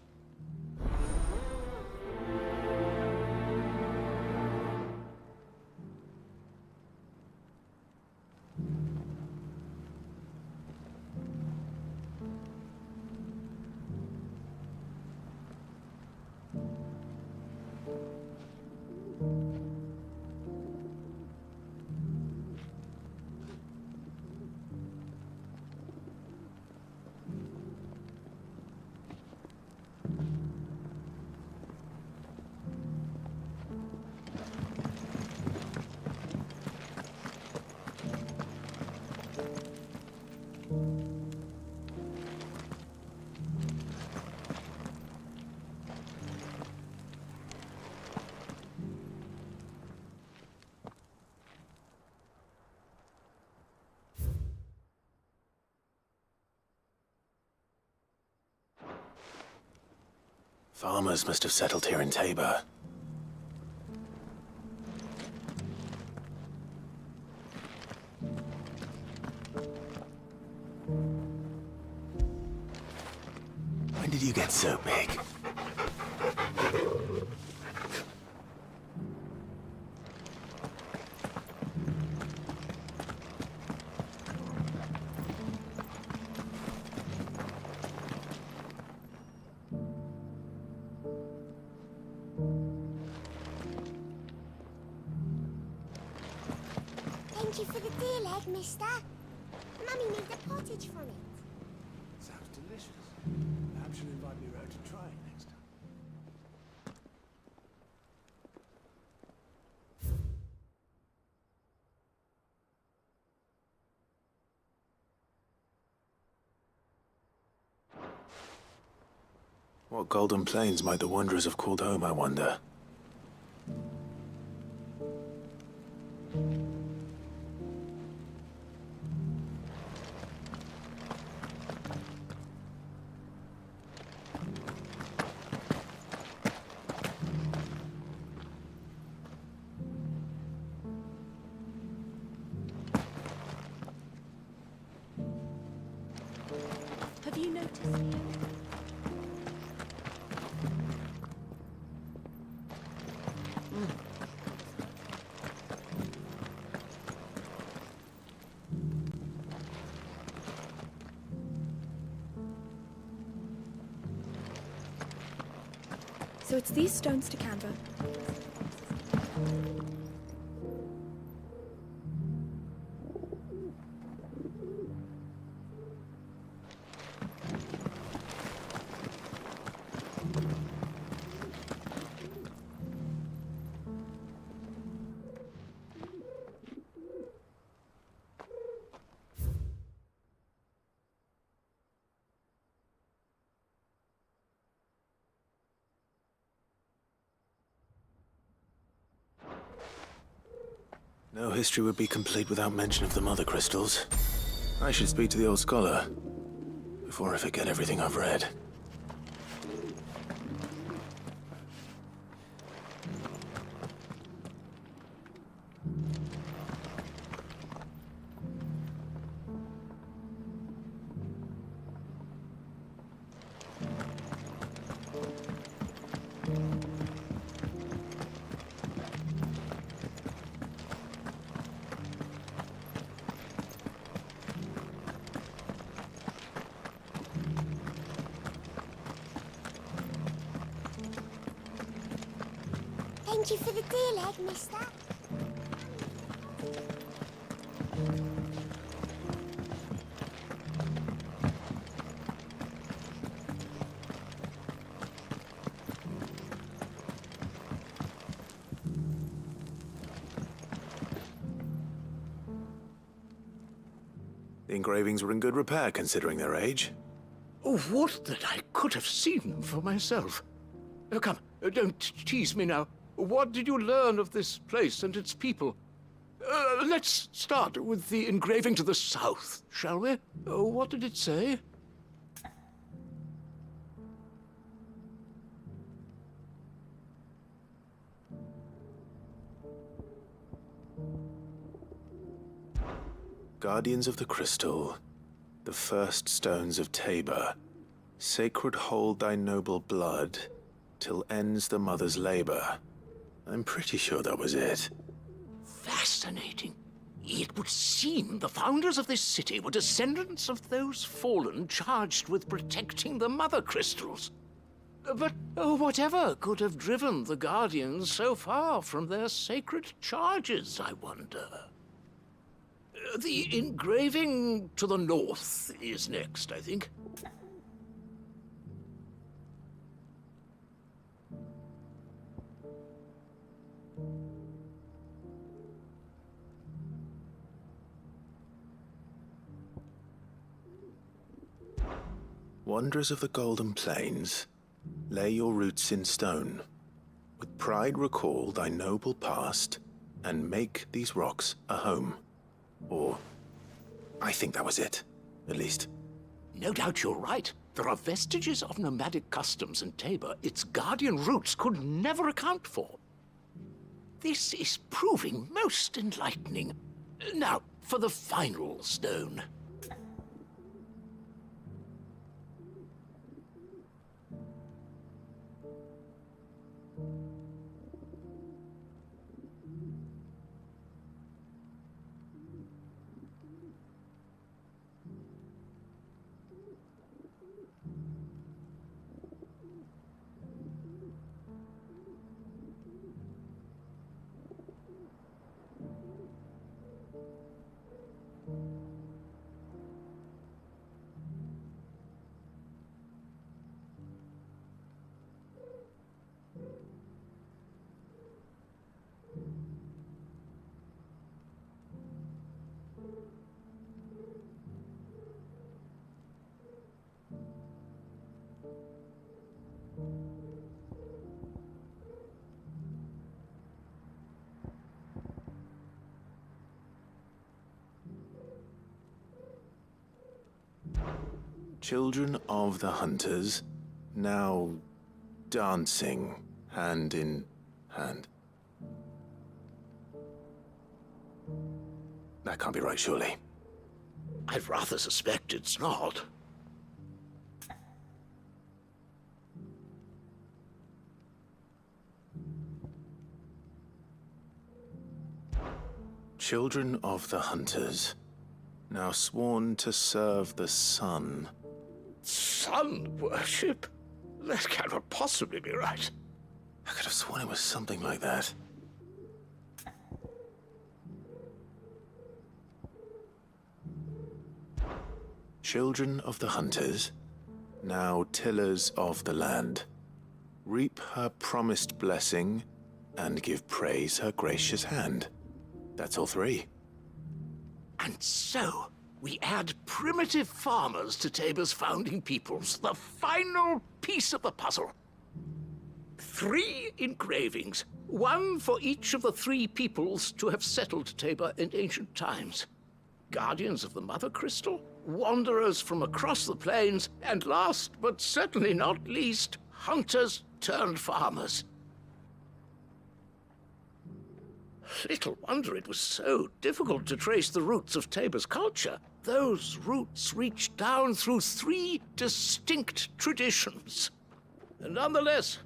Farmers must have settled here in Tabor. When did you get so big? Thank you for the deer leg, mister. Mummy made the pottage from it. Sounds delicious. Perhaps you'll invite me round to try it next time. What golden plains might the wanderers have called home, I wonder? Have you noticed? So it's these stones to Canva. No history would be complete without mention of the mother crystals. I should speak to the old scholar before I forget everything I've read. Thank you for the deer leg, mister. engravings were in good repair considering their age. Oh, would that I could have seen them for myself. Come, don't tease me now. What did you learn of this place and its people? Let's start with the engraving to the south, shall we? What did it say? Guardians of the Crystal, the first stones of Tabor, sacred hold thy noble blood, till ends the mother's labor. I'm pretty sure that was it. Fascinating. It would seem the founders of this city were descendants of those fallen charged with protecting the mother crystals. But whatever could have driven the Guardians so far from their sacred charges, I wonder? The engraving to the north is next, I think. Wanderers of the Golden Plains, lay your roots in stone. With pride recall thy noble past, and make these rocks a home. Or, I think that was it, at least. No doubt you're right. There are vestiges of nomadic customs in Tabor its guardian roots could never account for. This is proving most enlightening. Now, for the final stone. Children of the Hunters, now dancing hand in hand. That can't be right, surely. I'd rather suspect it's not. Children of the Hunters, now sworn to serve the sun. Sun worship? That cannot possibly be right. I could have sworn it was something like that. Children of the Hunters, now tillers of the land, reap her promised blessing and give praise her gracious hand. That's all three. And so, we add primitive farmers to Tabor's founding peoples, the final piece of the puzzle. 3 engravings, one for each of the 3 peoples to have settled Tabor in ancient times. Guardians of the Mother Crystal, wanderers from across the plains, and last but certainly not least, hunters turned farmers. Little wonder it was so difficult to trace the roots of Tabor's culture. Those roots reached down through 3 distinct traditions. Nonetheless,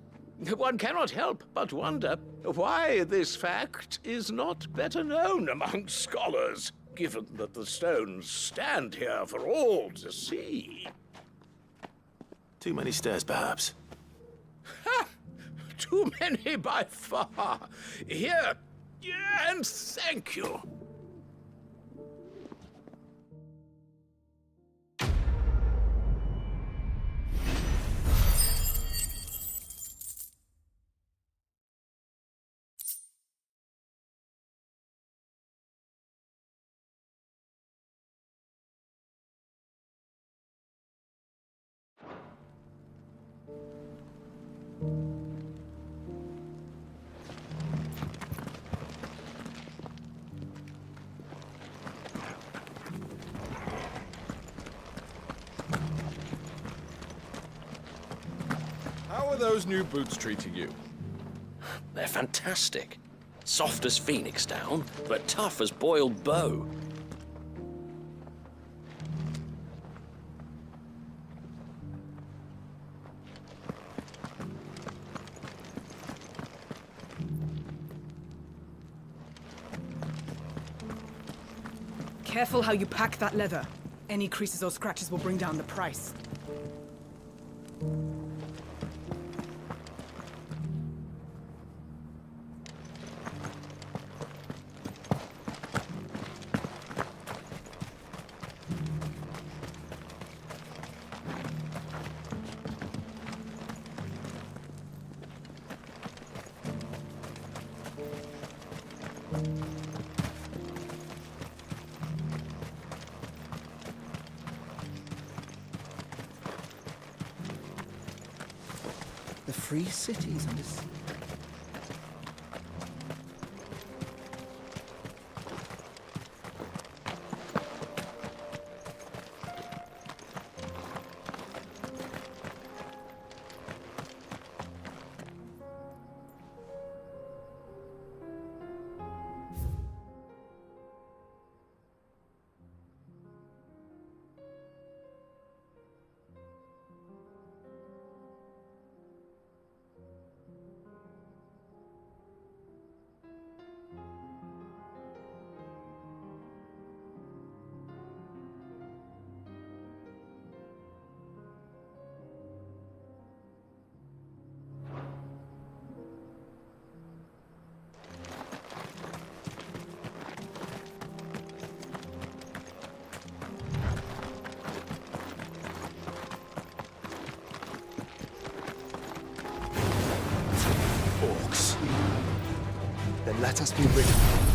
one cannot help but wonder why this fact is not better known among scholars, given that the stones stand here for all to see. Too many stairs, perhaps. Ha! Too many by far. Here, and thank you. How are those new boots treating you? They're fantastic. Soft as phoenix down, but tough as boiled bow. Careful how you pack that leather. Any creases or scratches will bring down the price. The free cities and this. Orcs. Then let us be rid of them.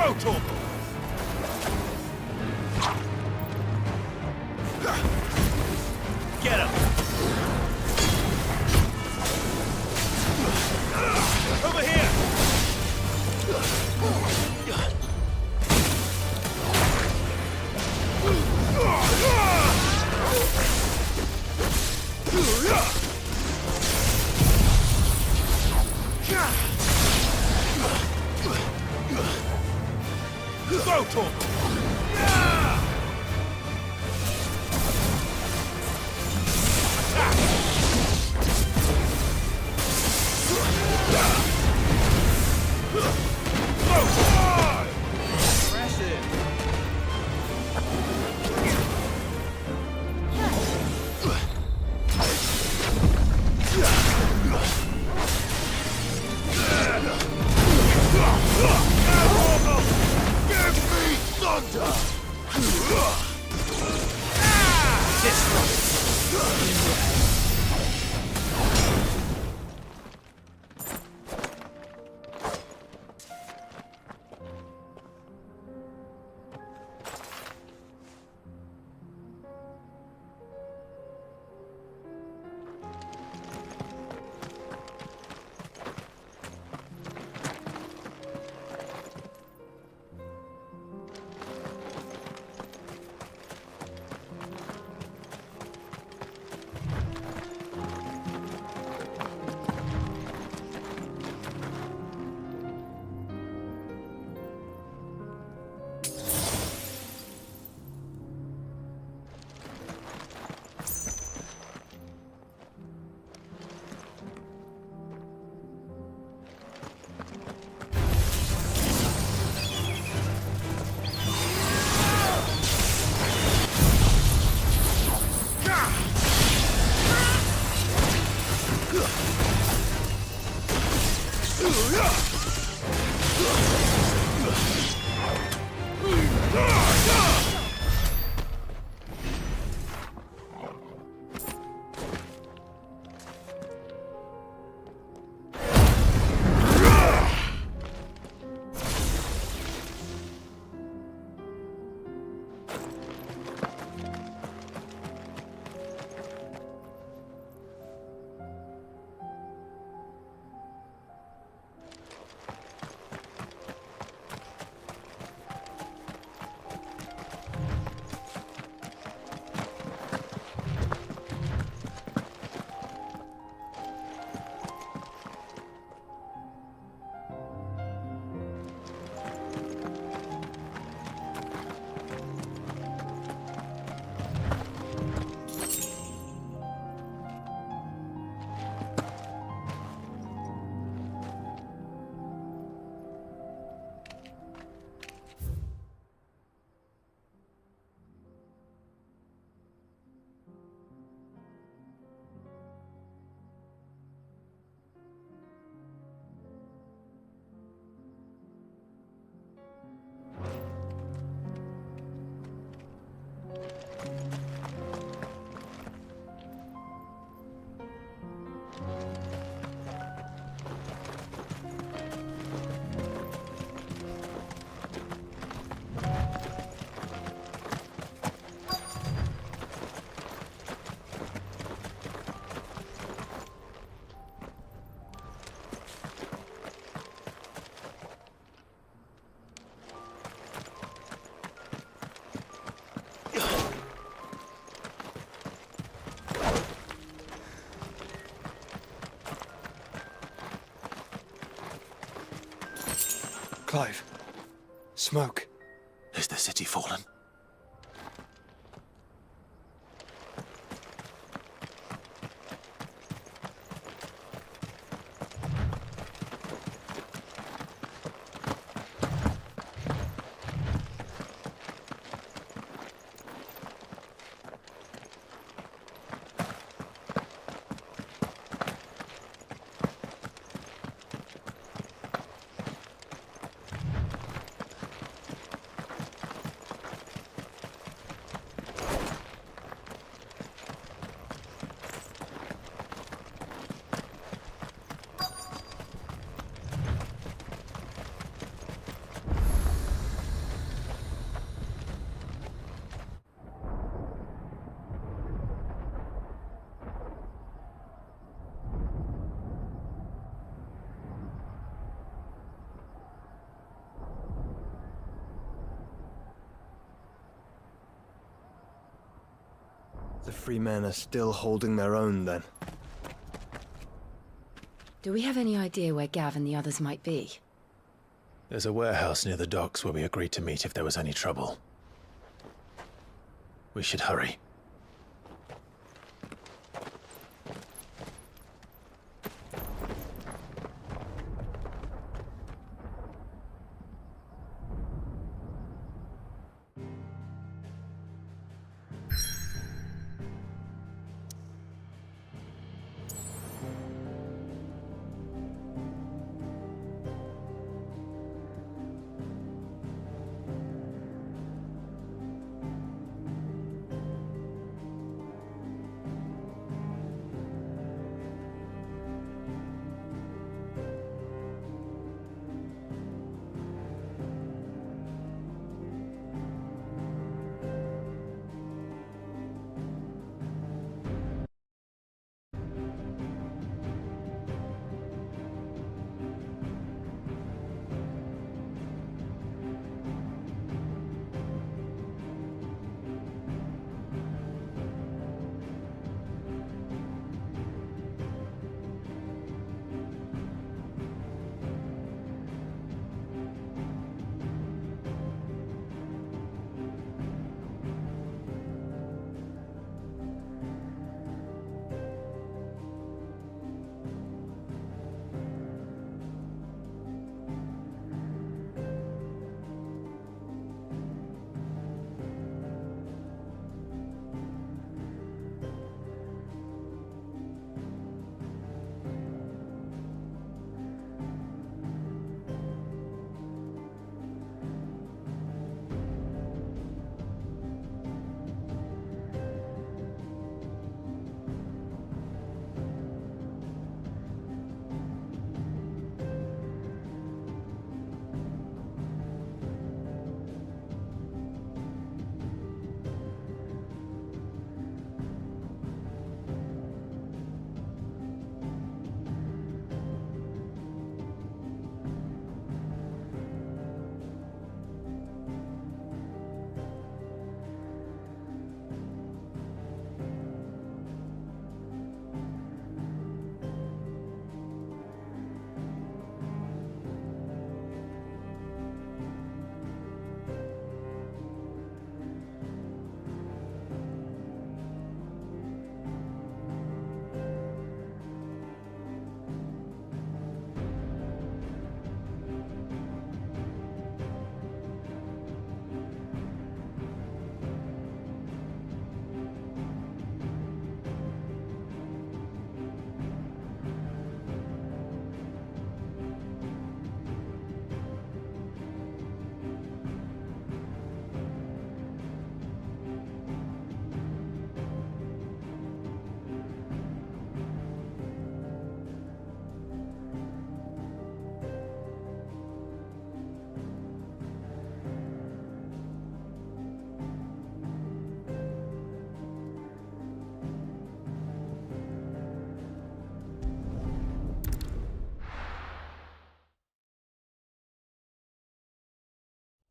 Go, Torgal! Get him! Over here! Go, Torgal! Clive. Smoke. Is the city fallen? The free men are still holding their own, then. Do we have any idea where Gav and the others might be? There's a warehouse near the docks where we agreed to meet if there was any trouble. We should hurry.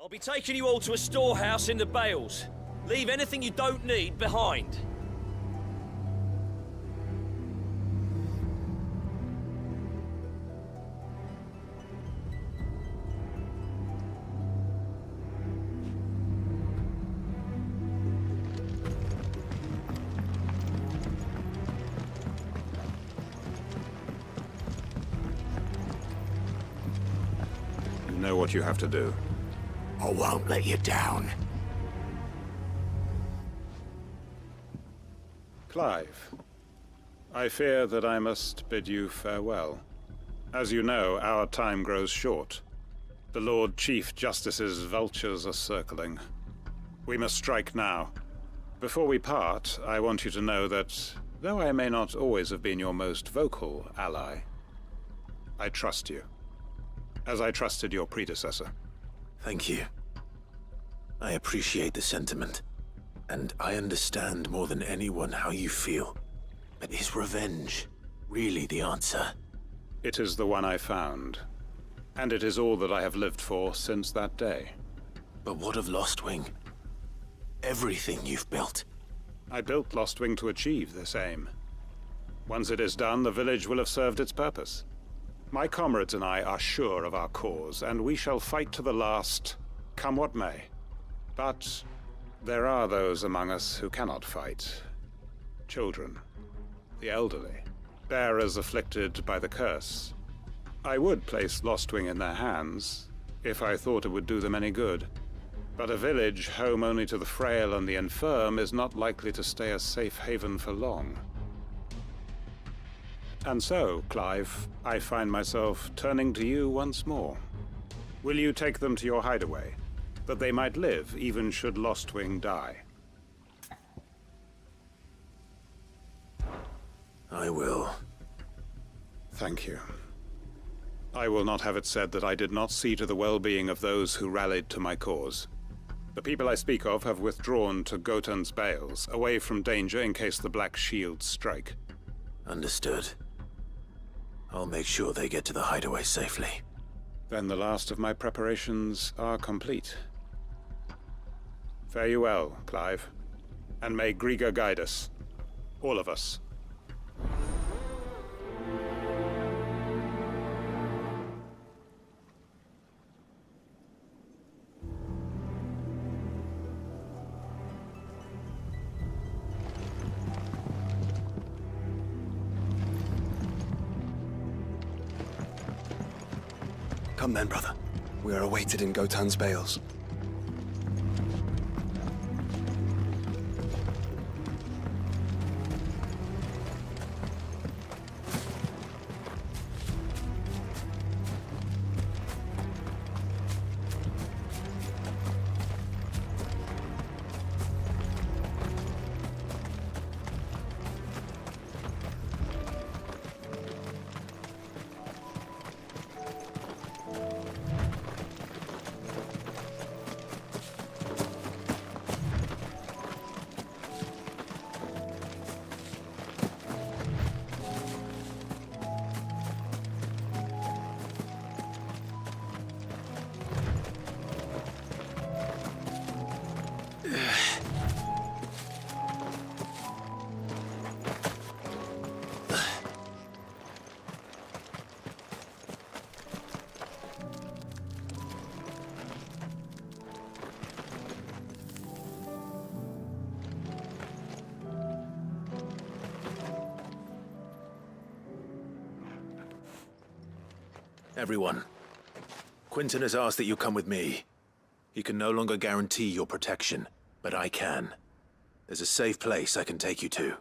I'll be taking you all to a storehouse in the Bales. Leave anything you don't need behind. You know what you have to do. I won't let you down. Clive, I fear that I must bid you farewell. As you know, our time grows short. The Lord Chief Justice's vultures are circling. We must strike now. Before we part, I want you to know that, though I may not always have been your most vocal ally, I trust you, as I trusted your predecessor. Thank you. I appreciate the sentiment, and I understand more than anyone how you feel. But is revenge really the answer? It is the one I found, and it is all that I have lived for since that day. But what of Lost Wing? Everything you've built. I built Lostwing to achieve this aim. Once it is done, the village will have served its purpose. My comrades and I are sure of our cause, and we shall fight to the last, come what may. But there are those among us who cannot fight. Children, the elderly, bearers afflicted by the curse. I would place Lostwing in their hands, if I thought it would do them any good. But a village home only to the frail and the infirm is not likely to stay a safe haven for long. And so, Clive, I find myself turning to you once more. Will you take them to your hideaway, that they might live even should Lostwing die? I will. Thank you. I will not have it said that I did not see to the well-being of those who rallied to my cause. The people I speak of have withdrawn to Gotan's Bales, away from danger in case the Black Shields strike. Understood. I'll make sure they get to the hideaway safely. Then the last of my preparations are complete. Fare you well, Clive. And may Griga guide us. All of us. Come then, brother. We are awaited in Gotan's Bales. Everyone, Quinton has asked that you come with me. He can no longer guarantee your protection, but I can. There's a safe place I can take you to.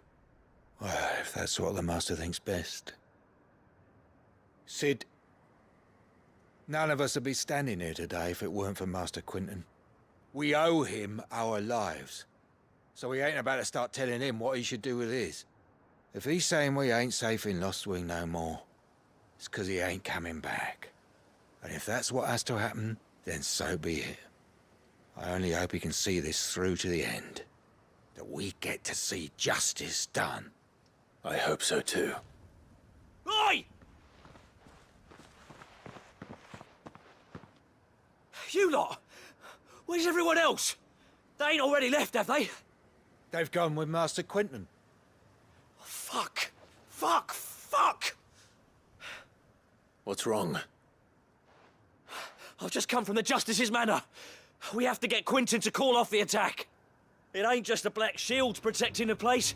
Well, if that's what the Master thinks best. Sid, none of us would be standing here today if it weren't for Master Quinton. We owe him our lives. So we ain't about to start telling him what he should do with his. If he's saying we ain't safe in Lostwing no more, it's 'cause he ain't coming back. And if that's what has to happen, then so be it. I only hope he can see this through to the end. That we get to see justice done. I hope so too. Oi! You lot! Where's everyone else? They ain't already left, have they? They've gone with Master Quinton. Fuck! Fuck! Fuck! What's wrong? I've just come from the Justice's manor. We have to get Quinton to call off the attack. It ain't just the Black Shields protecting the place.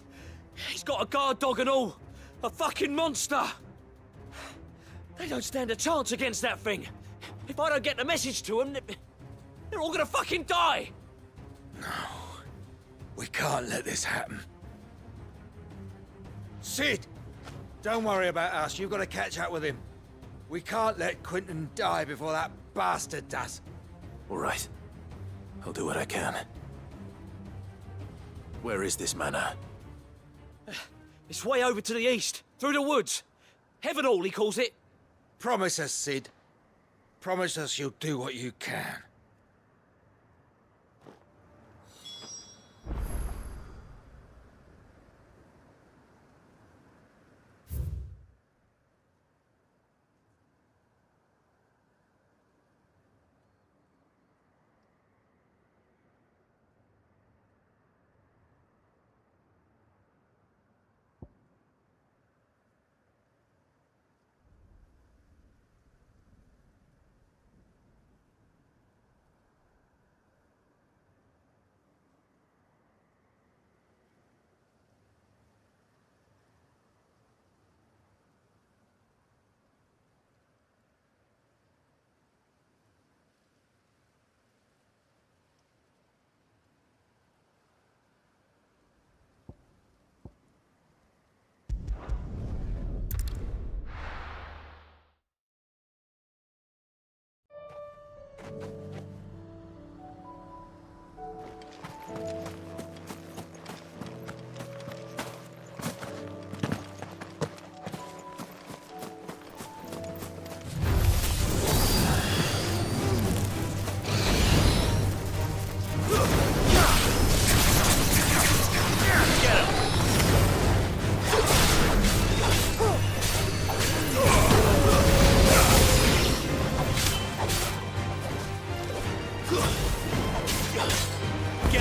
He's got a guard dog and all. A fucking monster. They don't stand a chance against that thing. If I don't get the message to them, they're all gonna fucking die. No. We can't let this happen. Sid! Don't worry about us. You've got to catch up with him. We can't let Quinton die before that bastard does. All right. I'll do what I can. Where is this manor? It's way over to the east, through the woods. Heavenhall, he calls it. Promise us, Sid. Promise us you'll do what you can. Get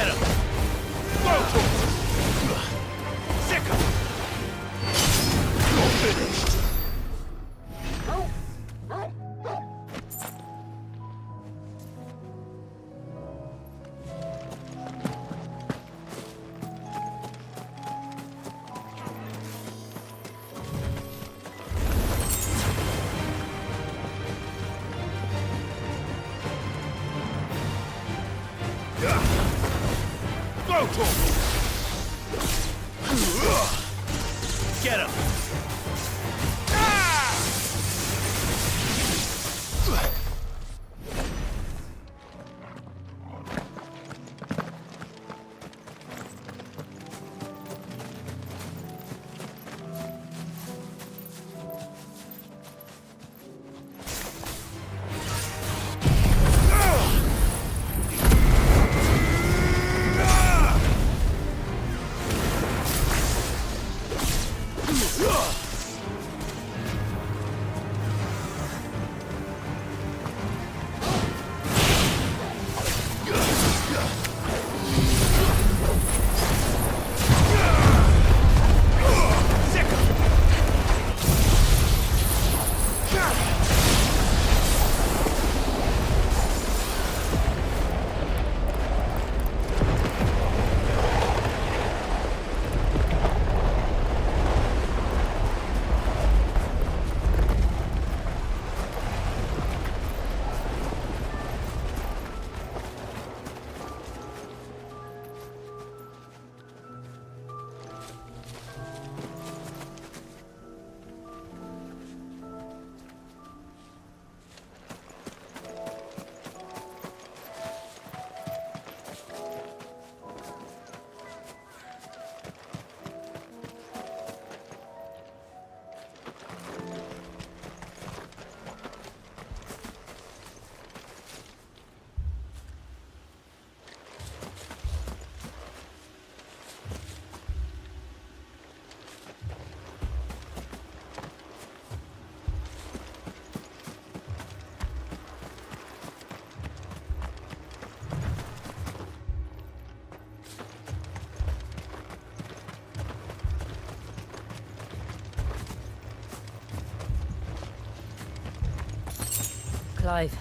him! Throw to him! Sick him! You're finished! Throw to him! Get him! Clive,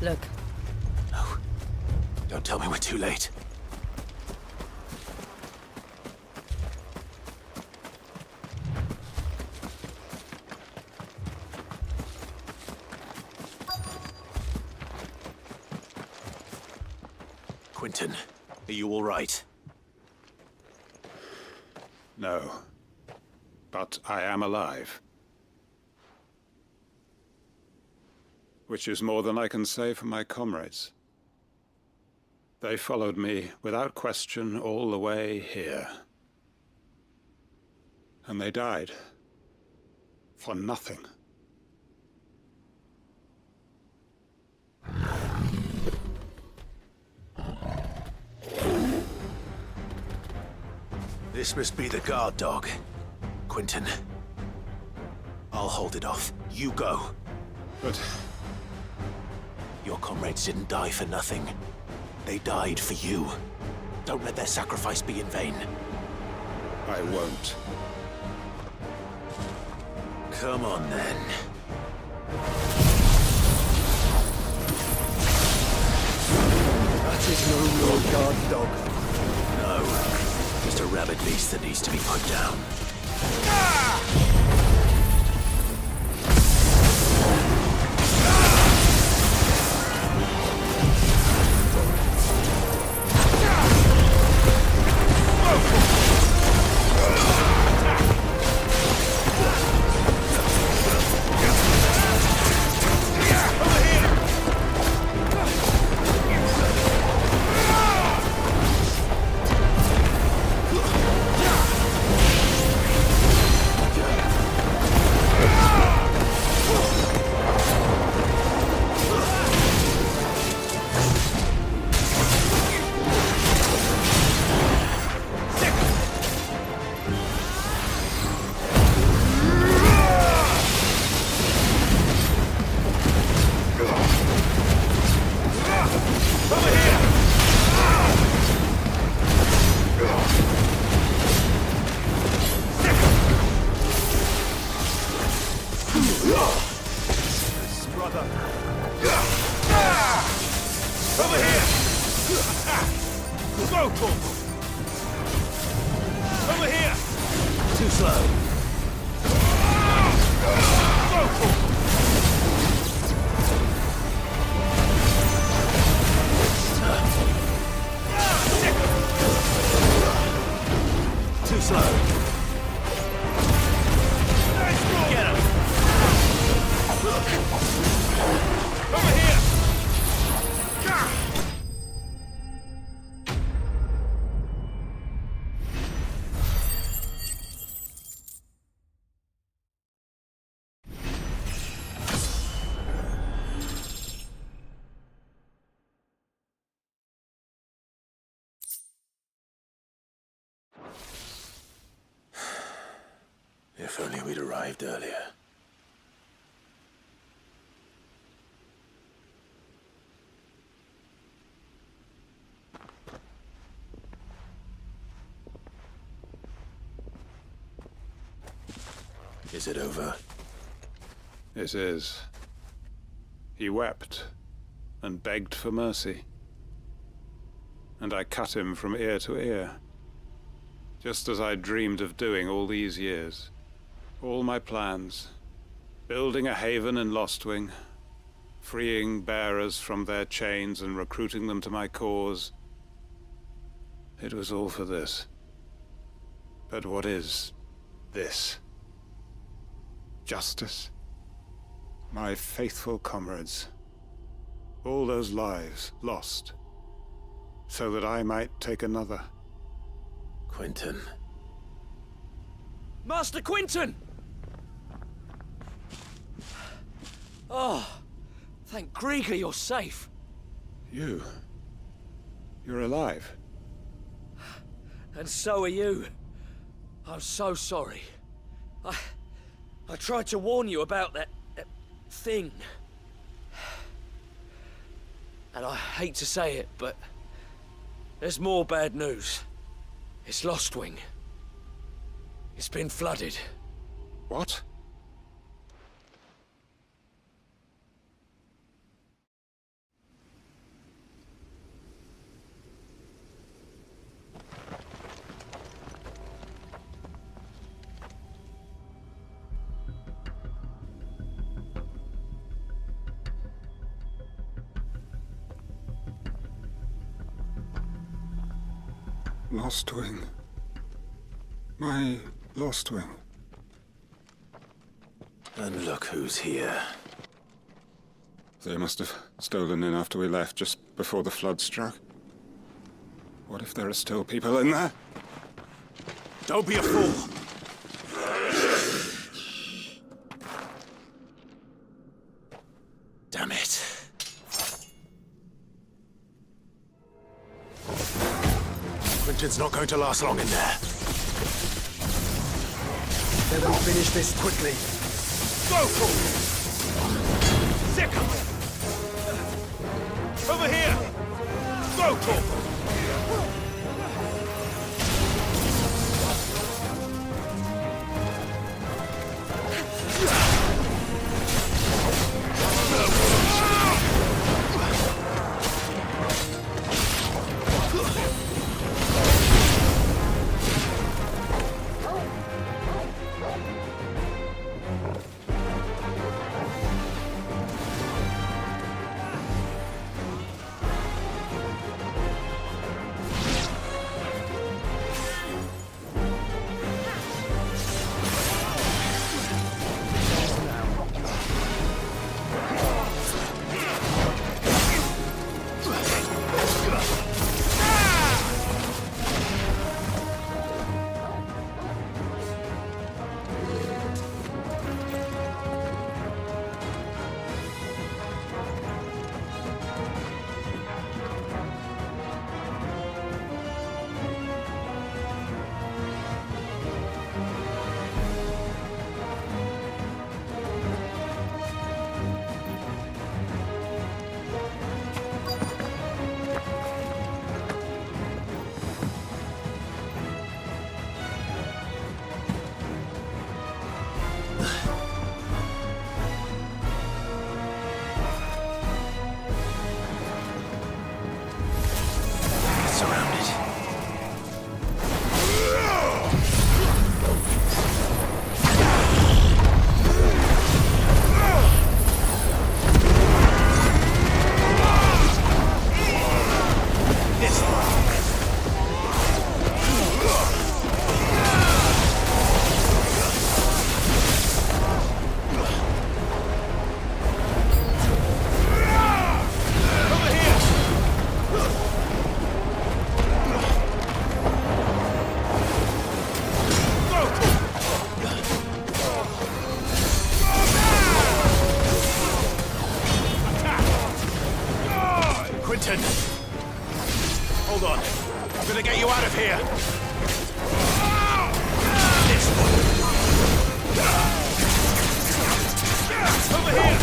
look. No. Don't tell me we're too late. Quentin, are you all right? No. But I am alive. Which is more than I can say for my comrades. They followed me without question all the way here. And they died. For nothing. This must be the guard dog. Quentin. I'll hold it off. You go. But... your comrades didn't die for nothing. They died for you. Don't let their sacrifice be in vain. I won't. Come on, then. That is no real guard dog. No. Just a rabid beast that needs to be put down. Over here! Go, Corporal! Over here! Too slow. Go, Corporal! Too slow. Get him! Over here! If only we'd arrived earlier. Is it over? It is. He wept and begged for mercy. And I cut him from ear to ear, just as I dreamed of doing all these years. All my plans, building a haven in Lostwing, freeing bearers from their chains and recruiting them to my cause. It was all for this. But what is this? Justice? My faithful comrades. All those lives lost, so that I might take another. Quentin. Master Quentin! Oh, thank Grieger you're safe. You're alive. And so are you. I'm so sorry. I tried to warn you about that thing. And I hate to say it, but there's more bad news. It's Lostwing. It's been flooded. What? Lostwing. My Lostwing. And look who's here. They must have stolen in after we left, just before the flood struck. What if there are still people in there? Don't be a fool! Damn it. Quentin's not going to last long in there. Then we'll finish this quickly. Go, fool! Sick of it! Over here! Go, Corporal! Quentin! Hold on. I'm gonna get you out of here! Over here!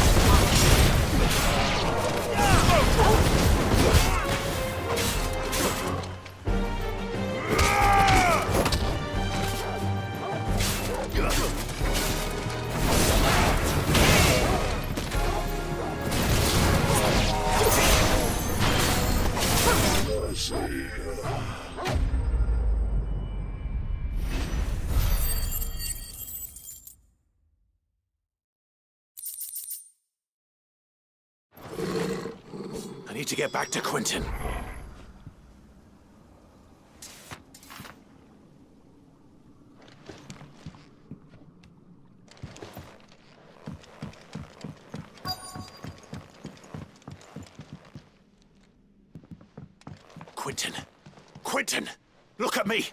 I need to get back to Quentin. Quentin! Quentin! Look at me!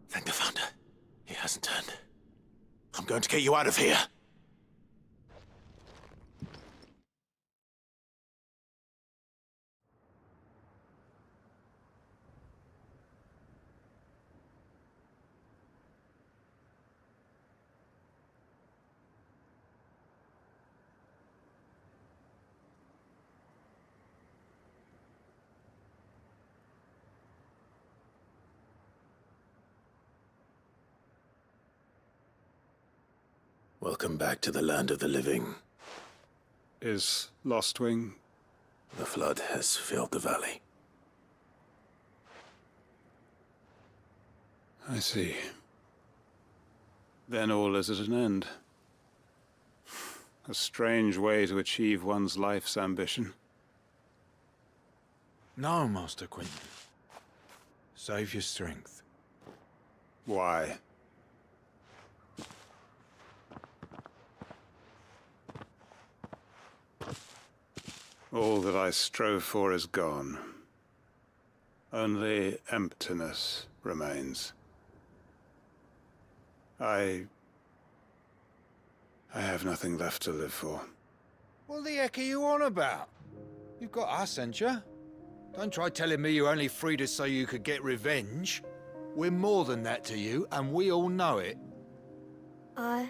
Thank the Founder. He hasn't turned. I'm going to get you out of here. Welcome back to the land of the living. Is Lostwing? The flood has filled the valley. I see. Then all is at an end. A strange way to achieve one's life's ambition. No, Master Quentin. Save your strength. Why? All that I strove for is gone. Only emptiness remains. I have nothing left to live for. What the heck are you on about? You've got us, ain't you? Don't try telling me you only freed us so you could get revenge. We're more than that to you, and we all know it. I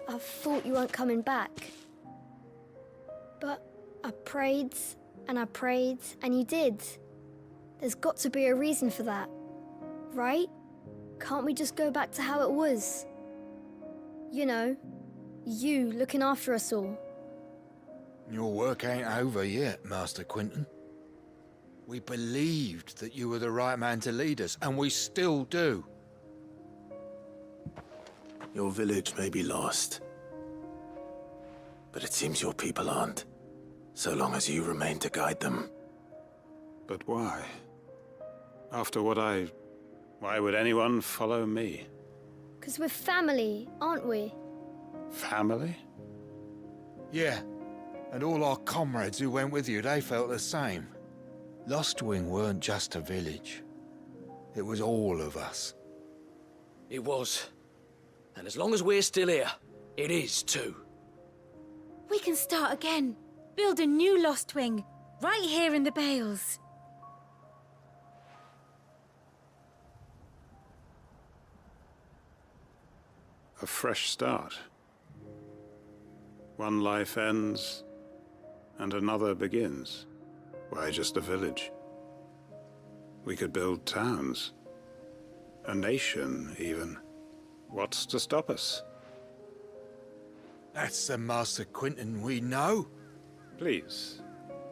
thought you weren't coming back. But I prayed, and you did. There's got to be a reason for that, right? Can't we just go back to how it was? You know, you looking after us all. Your work ain't over yet, Master Quentin. We believed that you were the right man to lead us, and we still do. Your village may be lost, but it seems your people aren't, so long as you remain to guide them. But why? After what why would anyone follow me? 'Cause we're family, aren't we? Family? Yeah, and all our comrades who went with you, they felt the same. Lostwing weren't just a village. It was all of us. It was. And as long as we're still here, it is too. We can start again. Build a new Lostwing, right here in the Bales. A fresh start. One life ends, and another begins. Why just a village? We could build towns. A nation, even. What's to stop us? That's the Master Quentin we know. Please.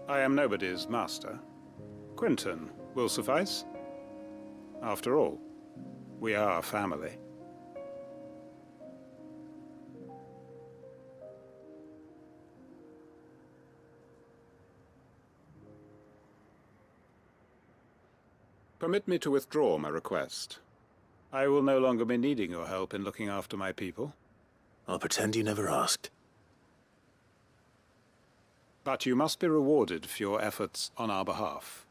I am nobody's master. Quentin will suffice. After all, we are family. Permit me to withdraw my request. I will no longer be needing your help in looking after my people. I'll pretend you never asked. But you must be rewarded for your efforts on our behalf.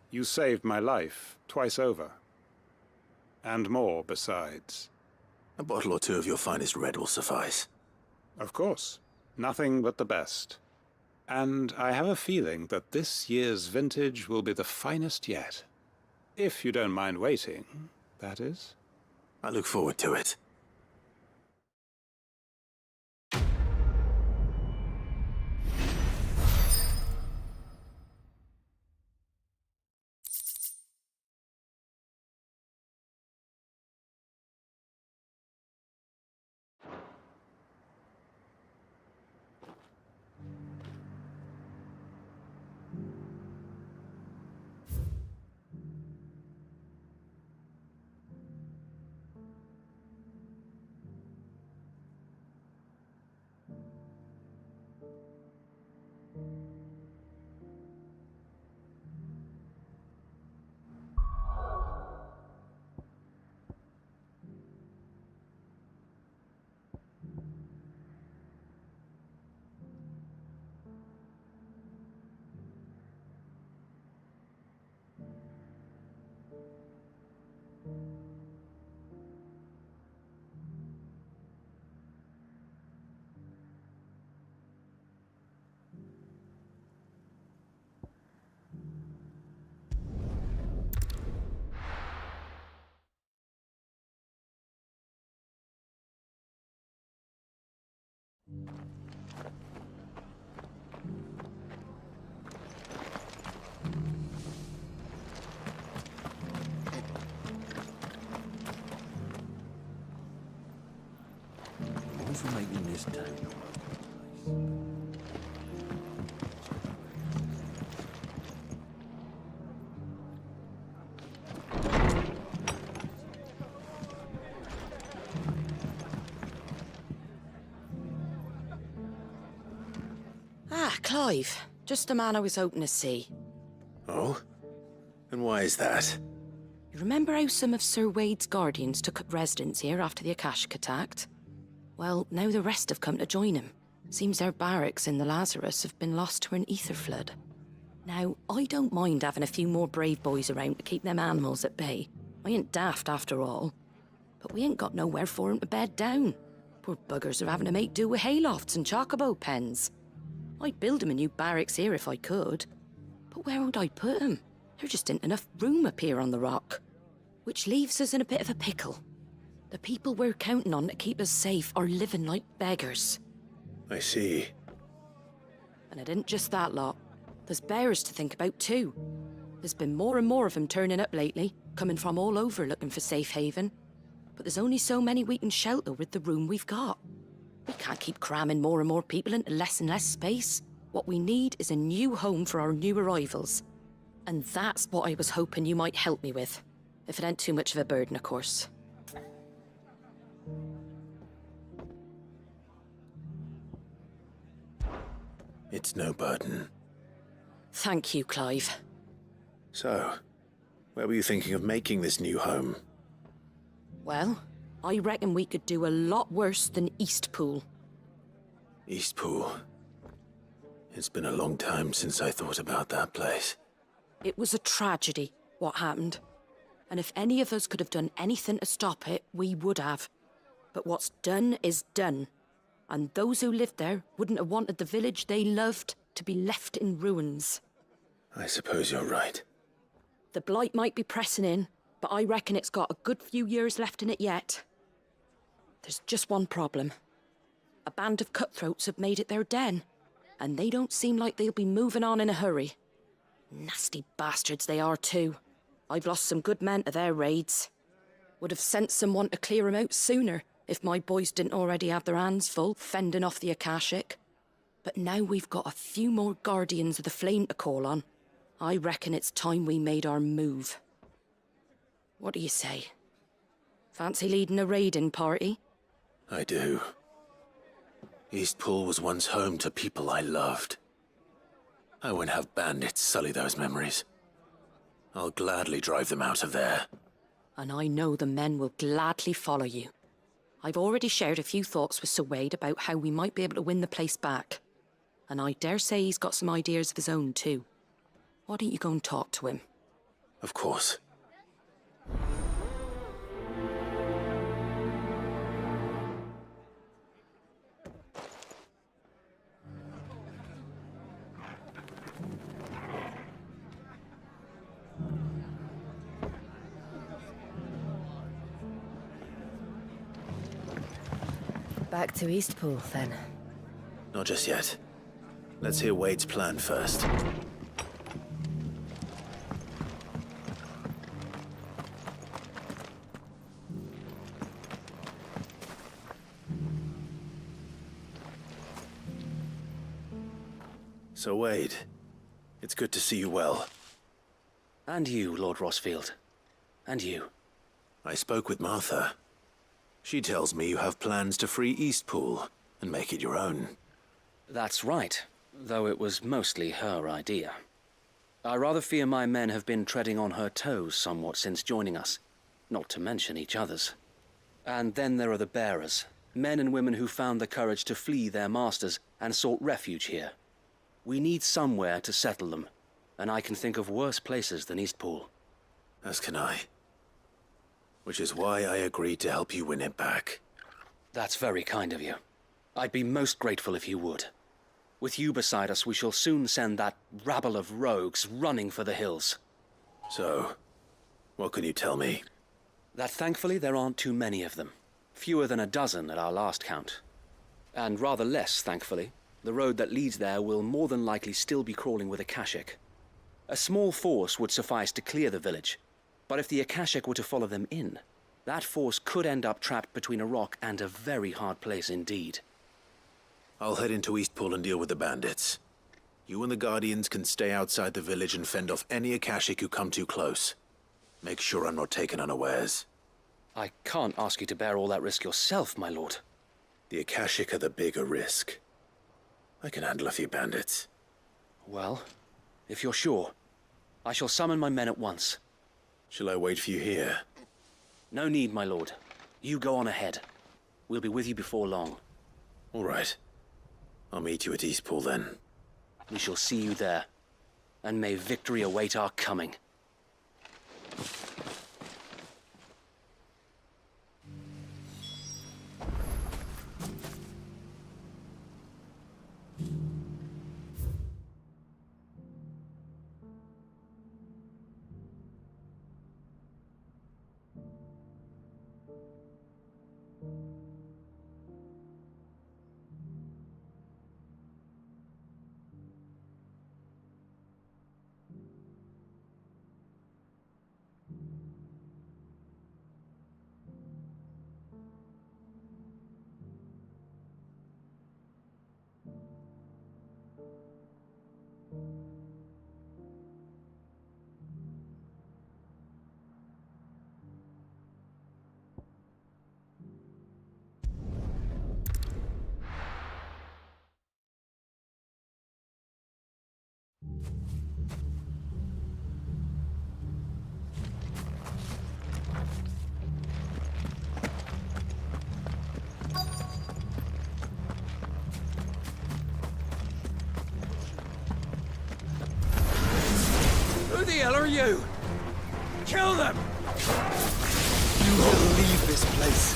You saved my life twice over. And more besides. A bottle or two of your finest red will suffice. Of course. Nothing but the best. And I have a feeling that this year's vintage will be the finest yet. If you don't mind waiting, that is. I look forward to it. For making this town Clive. Just the man I was hoping to see. Oh? And why is that? You remember how some of Sir Wade's guardians took up residence here after the Akashic attacked? Well, now the rest have come to join him. Seems their barracks in the Lazarus have been lost to an ether flood. Now, I don't mind having a few more brave boys around to keep them animals at bay. I ain't daft after all. But we ain't got nowhere for 'em to bed down. Poor buggers are having to make do with haylofts and chocobo pens. I'd build 'em a new barracks here if I could. But where would I put 'em? There just ain't enough room up here on the rock. Which leaves us in a bit of a pickle. The people we're counting on to keep us safe are living like beggars. I see. And it ain't just that lot. There's bears to think about too. There's been more and more of them turning up lately, coming from all over looking for safe haven. But there's only so many we can shelter with the room we've got. We can't keep cramming more and more people into less and less space. What we need is a new home for our new arrivals. And that's what I was hoping you might help me with. If it ain't too much of a burden, of course. It's no burden. Thank you, Clive. So, where were you thinking of making this new home? Well, I reckon we could do a lot worse than Eastpool. Eastpool. It's been a long time since I thought about that place. It was a tragedy, what happened. And if any of us could have done anything to stop it, we would have. But what's done is done. And those who lived there wouldn't have wanted the village they loved to be left in ruins. I suppose you're right. The blight might be pressing in, but I reckon it's got a good few years left in it yet. There's just one problem. A band of cutthroats have made it their den, and they don't seem like they'll be moving on in a hurry. Nasty bastards they are too. I've lost some good men to their raids. Would have sent someone to clear 'em out sooner, if my boys didn't already have their hands full fending off the Akashic. But now we've got a few more guardians of the flame to call on. I reckon it's time we made our move. What do you say? Fancy leading a raiding party? I do. Eastpool was once home to people I loved. I won't have bandits sully those memories. I'll gladly drive them out of there. And I know the men will gladly follow you. I've already shared a few thoughts with Sir Wade about how we might be able to win the place back. And I dare say he's got some ideas of his own too. Why don't you go and talk to him? Of course. Back to Eastpool, then. Not just yet. Let's hear Wade's plan first. So, Wade, it's good to see you well. And you, Lord Rossfield. And you. I spoke with Martha. She tells me you have plans to free Eastpool and make it your own. That's right, though it was mostly her idea. I rather fear my men have been treading on her toes somewhat since joining us, not to mention each other's. And then there are the bearers, men and women who found the courage to flee their masters and sought refuge here. We need somewhere to settle them, and I can think of worse places than Eastpool. As can I. Which is why I agreed to help you win it back. That's very kind of you. I'd be most grateful if you would. With you beside us, we shall soon send that rabble of rogues running for the hills. So, what can you tell me? That thankfully there aren't too many of them. Fewer than a dozen at our last count. And rather less, thankfully, the road that leads there will more than likely still be crawling with Akashic. A small force would suffice to clear the village, but if the Akashic were to follow them in, that force could end up trapped between a rock and a very hard place indeed. I'll head into Eastpool and deal with the bandits. You and the Guardians can stay outside the village and fend off any Akashic who come too close. Make sure I'm not taken unawares. I can't ask you to bear all that risk yourself, my lord. The Akashic are the bigger risk. I can handle a few bandits. Well, if you're sure, I shall summon my men at once. Shall I wait for you here? No need, my lord. You go on ahead. We'll be with you before long. All right. I'll meet you at Eastpool then. We shall see you there. And may victory await our coming. Who the hell are you? Kill them! You will leave this place.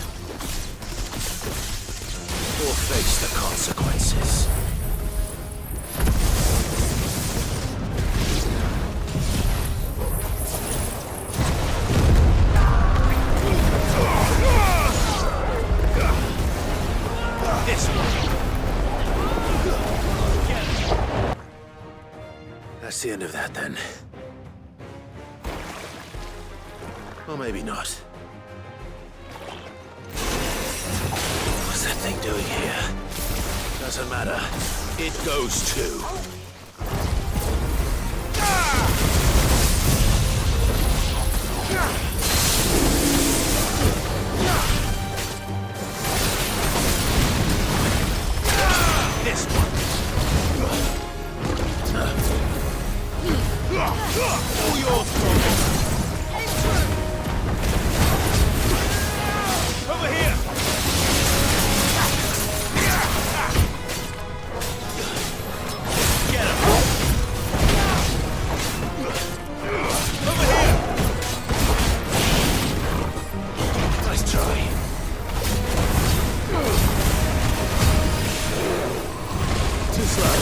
Or face the consequences. This one. That's the end of that, then. Or maybe not. What's that thing doing here? Doesn't matter. It goes too. This one. All your trouble. Over here! Get him! Over here! Nice try. Too slow.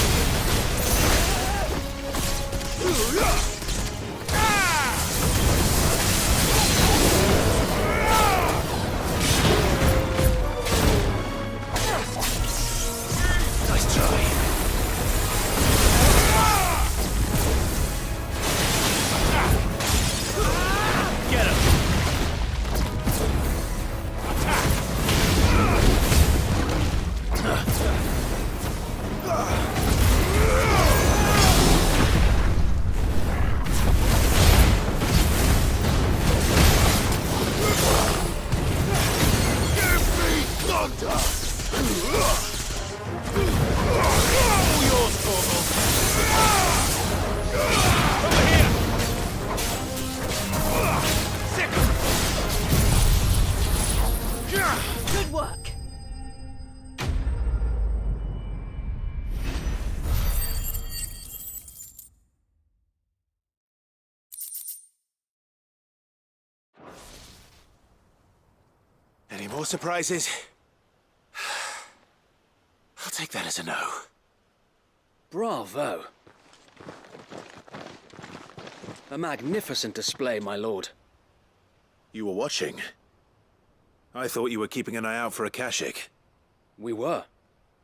more surprises? I'll take that as a no. Bravo. A magnificent display, my lord. You were watching? I thought you were keeping an eye out for a Kashik. We were.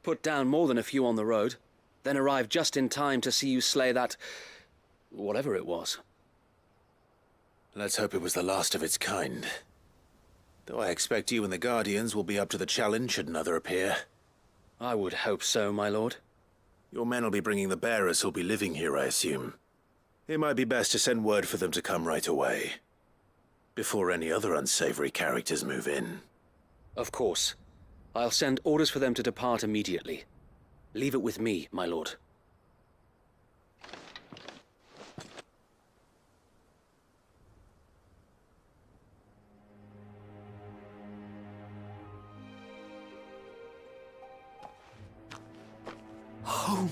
Put down more than a few on the road, then arrived just in time to see you slay that... whatever it was. Let's hope it was the last of its kind. Though I expect you and the Guardians will be up to the challenge should another appear. I would hope so, my lord. Your men will be bringing the bearers who'll be living here, I assume. It might be best to send word for them to come right away, before any other unsavory characters move in. Of course. I'll send orders for them to depart immediately. Leave it with me, my lord. Home.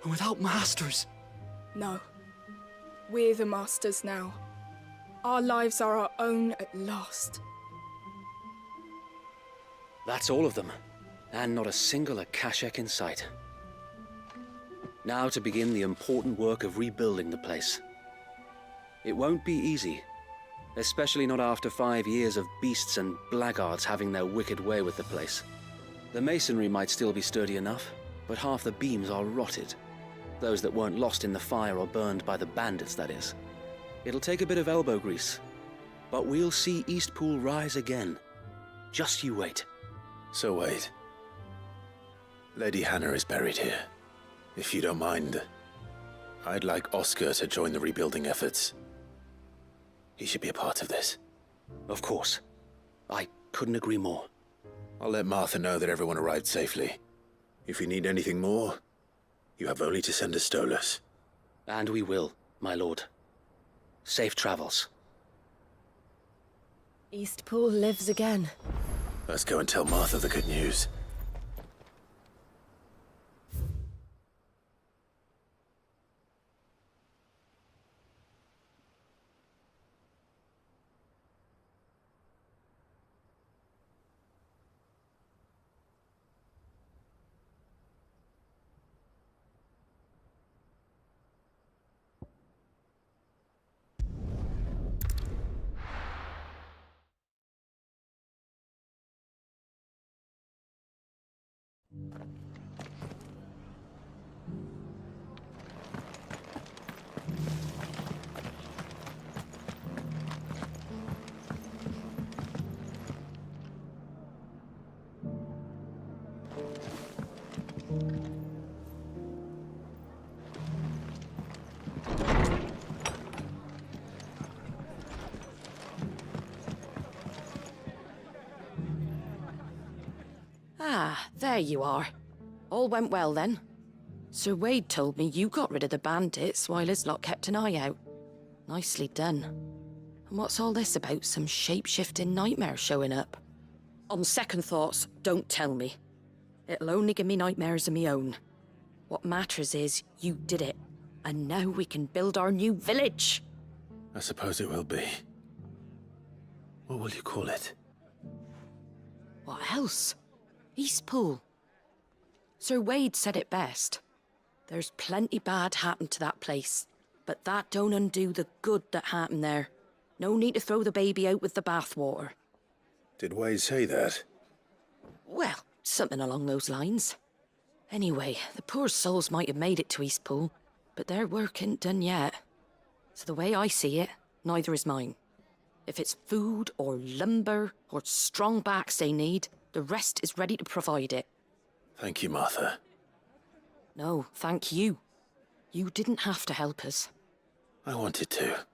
Without masters. No. We're the masters now. Our lives are our own at last. That's all of them, and not a single Akashek in sight. Now to begin the important work of rebuilding the place. It won't be easy, especially not after 5 years of beasts and blackguards having their wicked way with the place. The masonry might still be sturdy enough, but half the beams are rotted. Those that weren't lost in the fire or burned by the bandits, that is. It'll take a bit of elbow grease, but we'll see Eastpool rise again. Just you wait. So wait. Lady Hannah is buried here. If you don't mind, I'd like Oscar to join the rebuilding efforts. He should be a part of this. Of course. I couldn't agree more. I'll let Martha know that everyone arrived safely. If you need anything more, you have only to send a Stolas. And we will, my lord. Safe travels. Eastpool lives again. Let's go and tell Martha the good news. Ah, there you are. All went well then. Sir Wade told me you got rid of the bandits while his lot kept an eye out. Nicely done. And what's all this about some shape-shifting nightmare showing up? On second thoughts, don't tell me. It'll only give me nightmares of me own. What matters is you did it. And now we can build our new village. I suppose it will be. What will you call it? What else? Eastpool. Sir Wade said it best. There's plenty bad happened to that place, but that don't undo the good that happened there. No need to throw the baby out with the bathwater. Did Wade say that? Well, something along those lines. Anyway, the poor souls might have made it to Eastpool, but their work ain't done yet. So the way I see it, neither is mine. If it's food or lumber or strong backs they need, the rest is ready to provide it. Thank you, Martha. No, thank you. You didn't have to help us. I wanted to.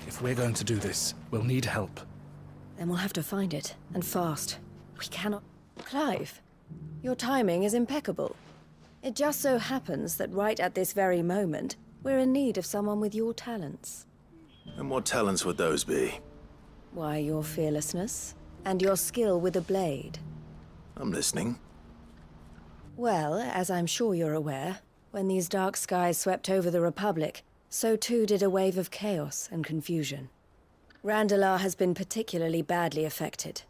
If we're going to do this, we'll need help. Then we'll have to find it, and fast. We cannot... Clive, your timing is impeccable. It just so happens that right at this very moment, we're in need of someone with your talents. And what talents would those be? Why, your fearlessness, and your skill with a blade. I'm listening. Well, as I'm sure you're aware, when these dark skies swept over the Republic, so too did a wave of chaos and confusion. Randalar has been particularly badly affected.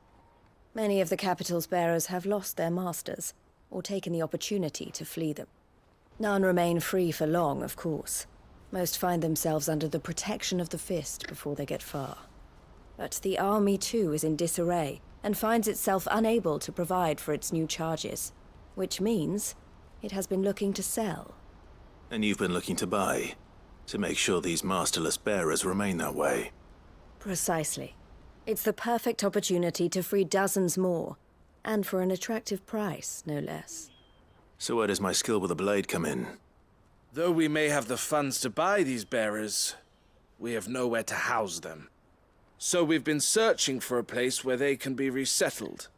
Many of the capital's bearers have lost their masters, or taken the opportunity to flee them. None remain free for long, of course. Most find themselves under the protection of the Fist before they get far. But the army too is in disarray, and finds itself unable to provide for its new charges. Which means it has been looking to sell. And you've been looking to buy, to make sure these masterless bearers remain that way. Precisely. It's the perfect opportunity to free dozens more, and for an attractive price, no less. So where does my skill with a blade come in? Though we may have the funds to buy these bearers, we have nowhere to house them. So we've been searching for a place where they can be resettled.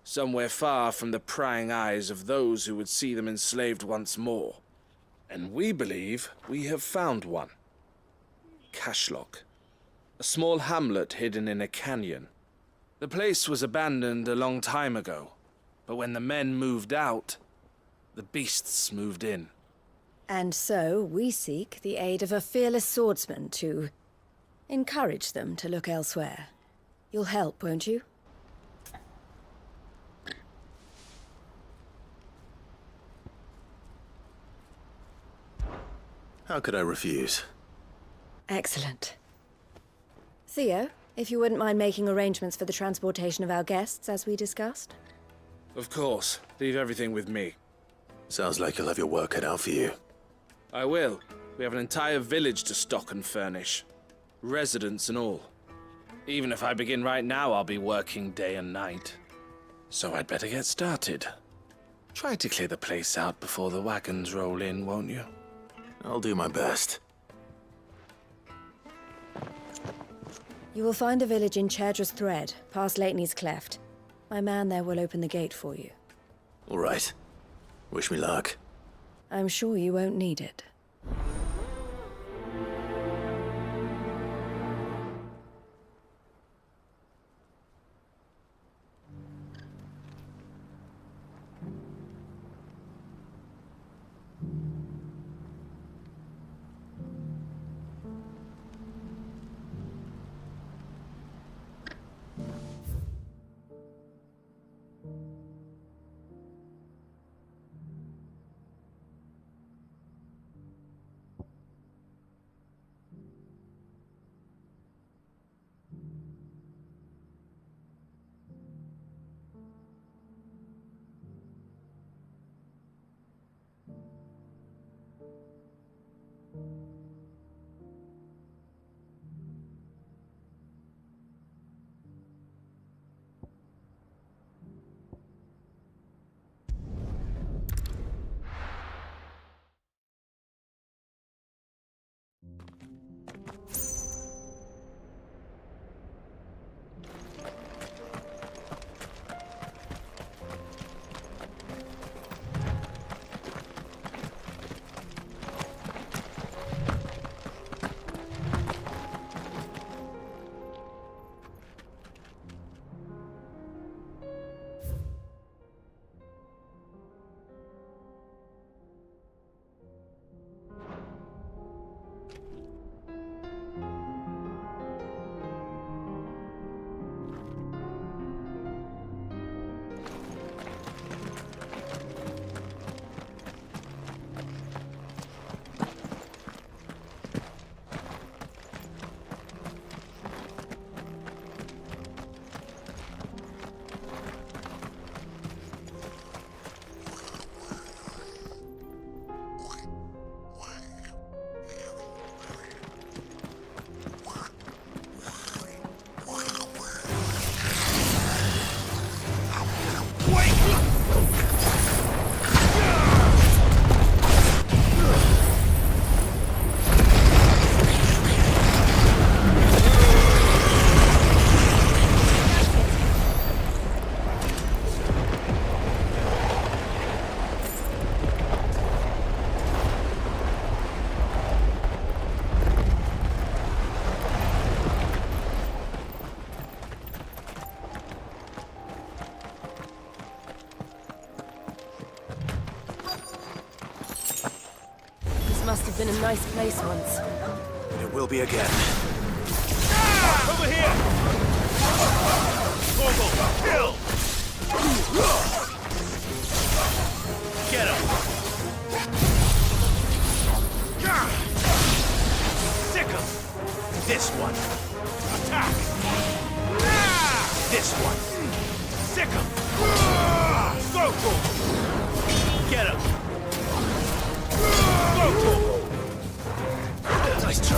Somewhere far from the prying eyes of those who would see them enslaved once more. And we believe we have found one. Cashlock. A small hamlet hidden in a canyon. The place was abandoned a long time ago, but when the men moved out, the beasts moved in. And so we seek the aid of a fearless swordsman to encourage them to look elsewhere. You'll help, won't you? How could I refuse? Excellent. Theo, if you wouldn't mind making arrangements for the transportation of our guests, as we discussed. Of course. Leave everything with me. Sounds like you'll have your work cut out for you. I will. We have an entire village to stock and furnish. Residents and all. Even if I begin right now, I'll be working day and night. So I'd better get started. Try to clear the place out before the wagons roll in, won't you? I'll do my best. You will find a village in Chairdra's Thread, past Leitney's Cleft. My man there will open the gate for you. All right. Wish me luck. I'm sure you won't need it. must have been a nice place once. It will be again. Over here! Torgal, kill! Get him! Sick him! This one. Attack! This one. Sick him! Go, Torgal! Get him! Go, Torgal! Nice try.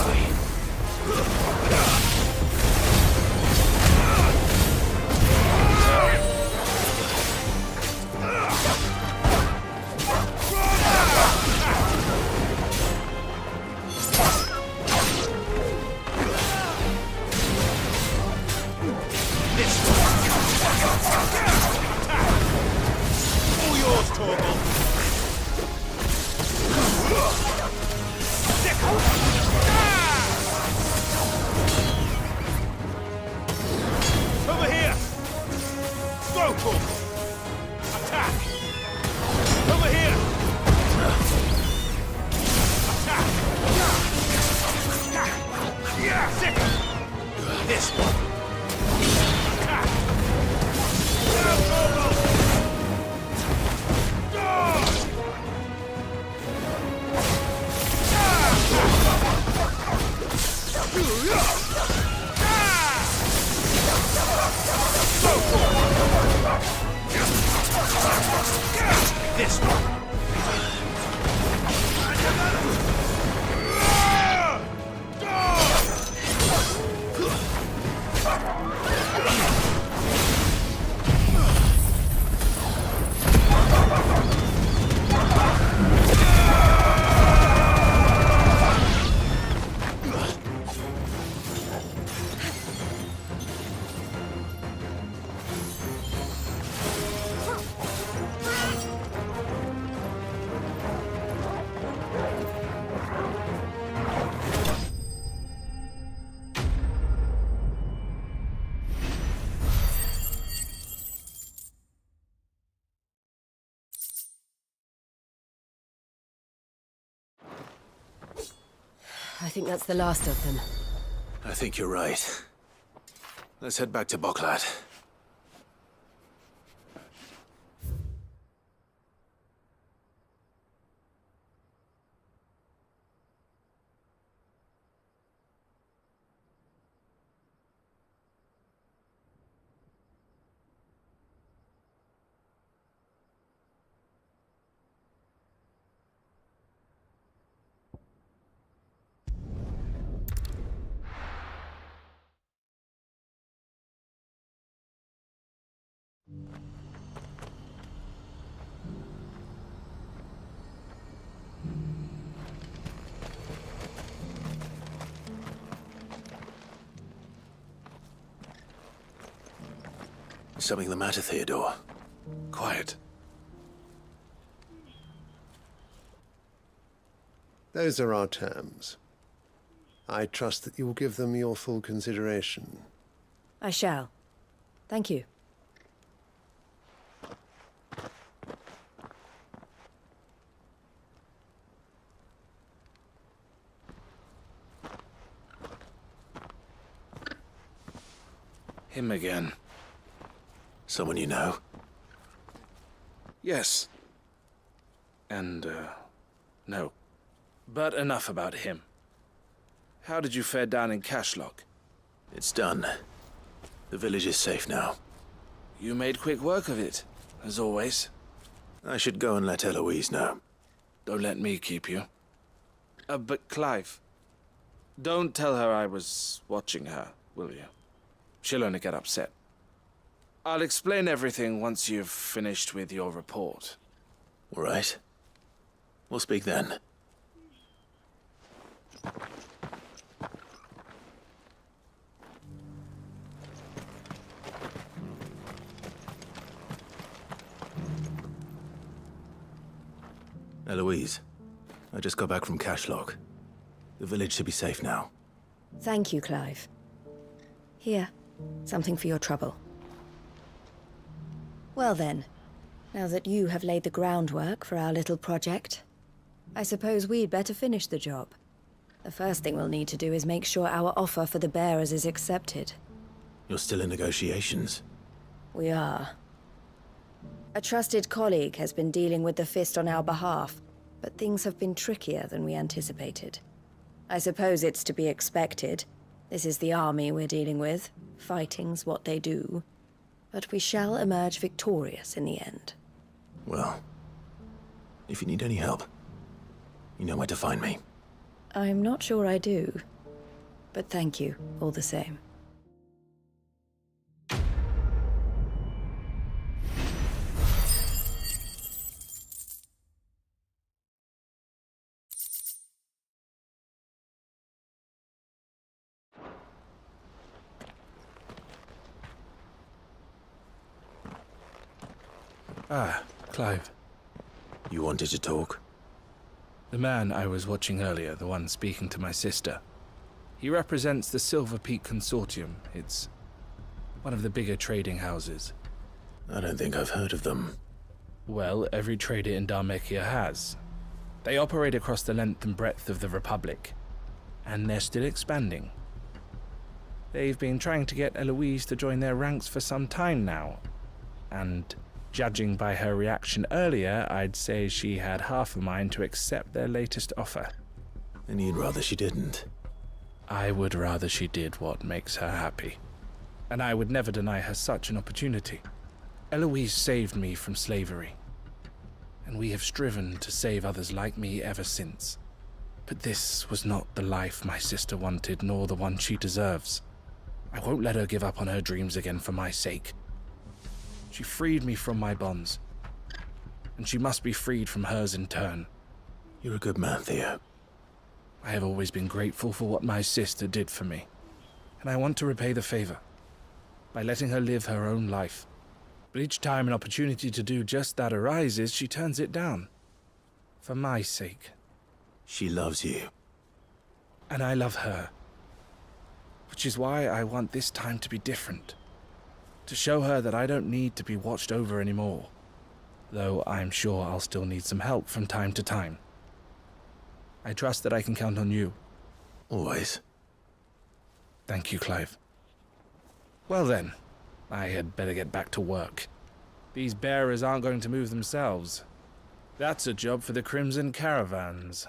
All yours, Torgal! Over here! Go, Torgal! Attack! Over here! Attack! Sick! This one! Attack! Now, Torgal! This one. I think that's the last of them. I think you're right. Let's head back to Boklat. Something the matter, Theodore? Quiet. Those are our terms. I trust that you will give them your full consideration. I shall. Thank you. Him again. Someone you know? Yes. And, no. But enough about him. How did you fare down in Cashlock? It's done. The village is safe now. You made quick work of it, as always. I should go and let Eloise know. Don't let me keep you. But Clive, don't tell her I was watching her, will you? She'll only get upset. I'll explain everything once you've finished with your report. All right. We'll speak then. Eloise, I just got back from Cashlock. The village should be safe now. Thank you, Clive. Here, something for your trouble. Well then, now that you have laid the groundwork for our little project, I suppose we'd better finish the job. The first thing we'll need to do is make sure our offer for the bearers is accepted. You're still in negotiations? We are. A trusted colleague has been dealing with the Fist on our behalf, but things have been trickier than we anticipated. I suppose it's to be expected. This is the army we're dealing with. Fighting's what they do. But we shall emerge victorious in the end. Well, if you need any help, you know where to find me. I'm not sure I do. But thank you, all the same. Ah, Clive. You wanted to talk? The man I was watching earlier, the one speaking to my sister. He represents the Silver Peak Consortium. It's one of the bigger trading houses. I don't think I've heard of them. Well, every trader in Dharmekia has. They operate across the length and breadth of the Republic, and they're still expanding. They've been trying to get Eloise to join their ranks for some time now, and judging by her reaction earlier, I'd say she had half a mind to accept their latest offer. And you'd rather she didn't? I would rather she did what makes her happy. And I would never deny her such an opportunity. Eloise saved me from slavery, and we have striven to save others like me ever since. But this was not the life my sister wanted, nor the one she deserves. I won't let her give up on her dreams again for my sake. She freed me from my bonds, and she must be freed from hers in turn. You're a good man, Theo. I have always been grateful for what my sister did for me, and I want to repay the favor by letting her live her own life. But each time an opportunity to do just that arises, she turns it down. For my sake. She loves you. And I love her. Which is why I want this time to be different. To show her that I don't need to be watched over anymore. Though I'm sure I'll still need some help from time to time. I trust that I can count on you. Always. Thank you, Clive. Well then, I had better get back to work. These bearers aren't going to move themselves. That's a job for the Crimson Caravans.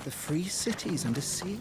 The free cities under sea?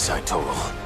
eyesight, Torgal.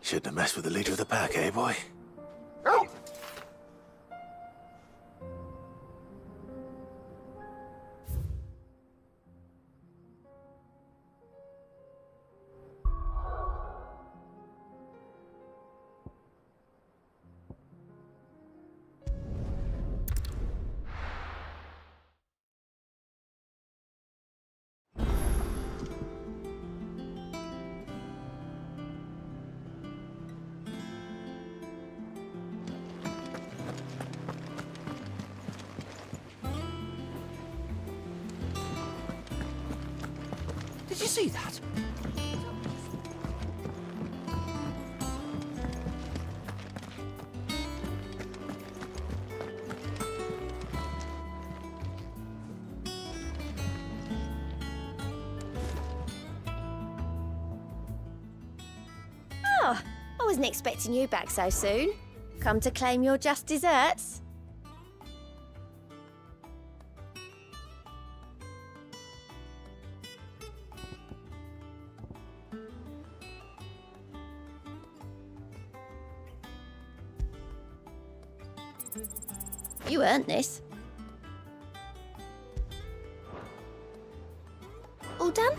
Shouldn't have messed with the leader of the pack, eh, boy? Did you see that? Oh, I wasn't expecting you back so soon. Come to claim your just desserts? You earned this. All done?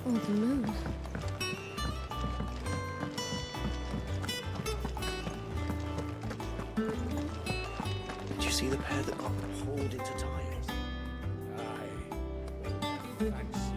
Oh, the moon. Did you see the pair that got hauled into tires? Aye. Fancies.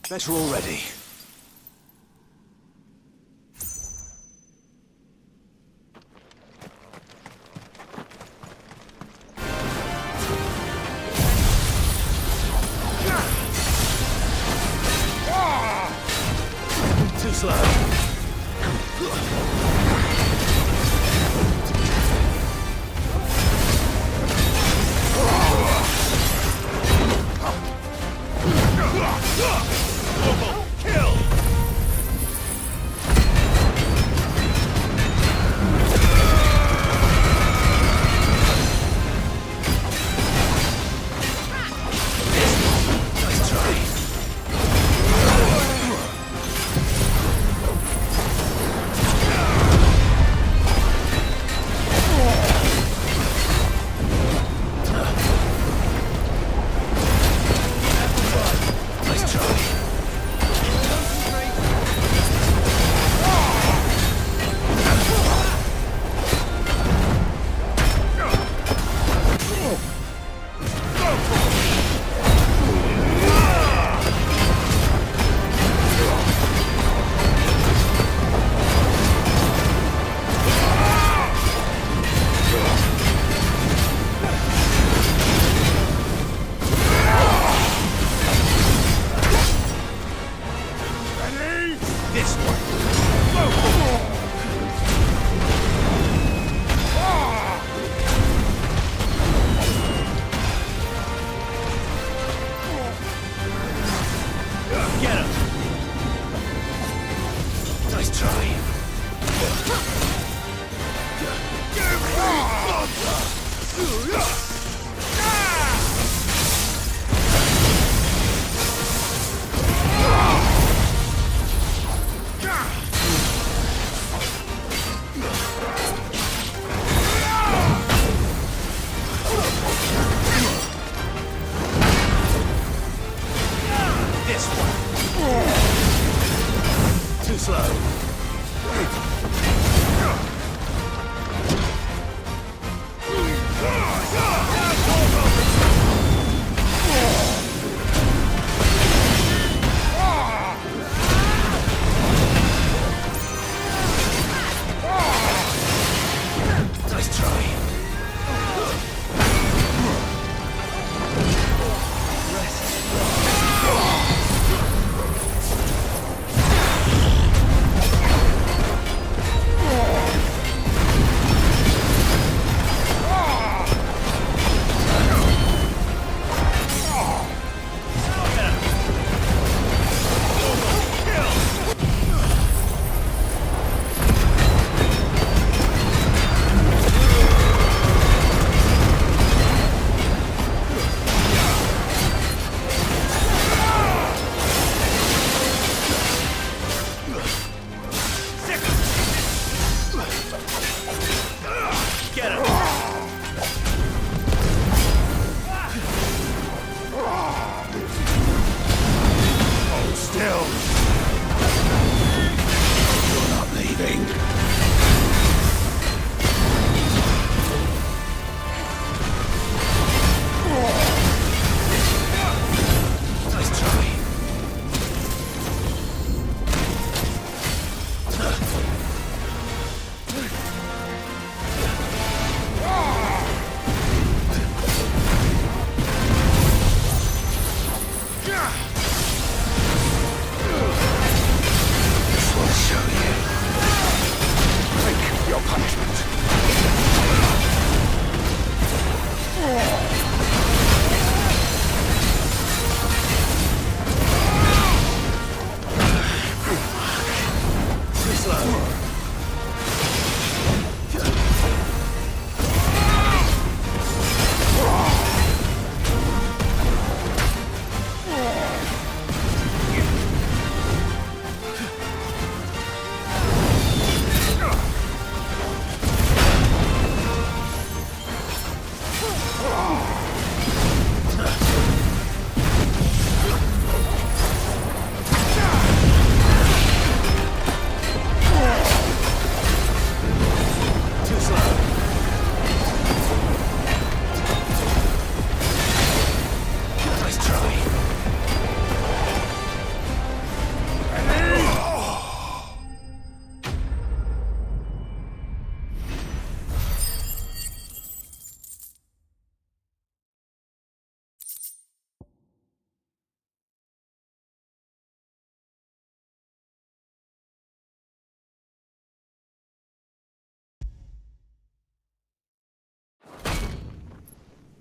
Better already. Too slow. Kill! Nice try. Nice try. This one. Get him. Nice try. This one. Too slow.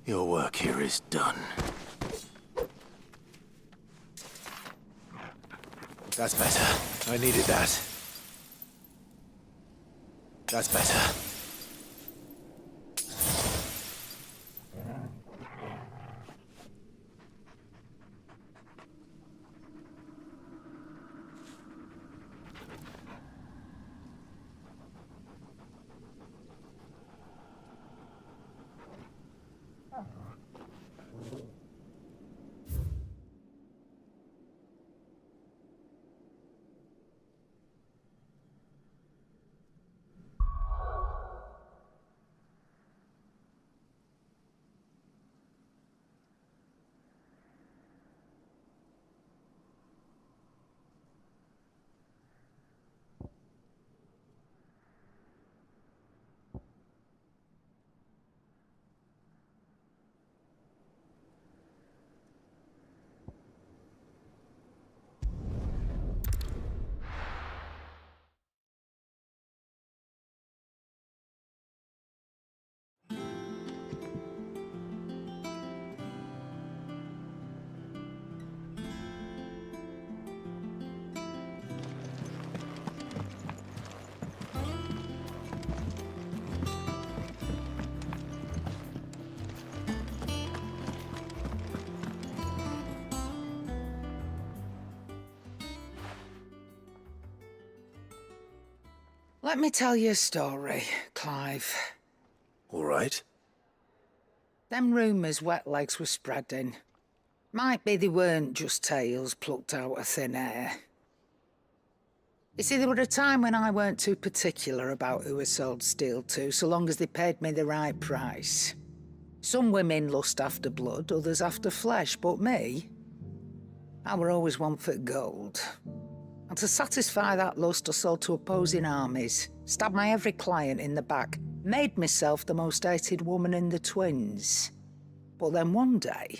Your work here is done. That's better. I needed that. That's better. Let me tell you a story, Clive. All right. Them rumours Wetlegs were spreading. Might be they weren't just tales plucked out of thin air. You see, there were a time when I weren't too particular about who I sold steel to, so long as they paid me the right price. Some women lust after blood, others after flesh, but me, I were always one for gold. And to satisfy that lust, I sold to opposing armies, stabbed my every client in the back, made myself the most hated woman in the twins. But then one day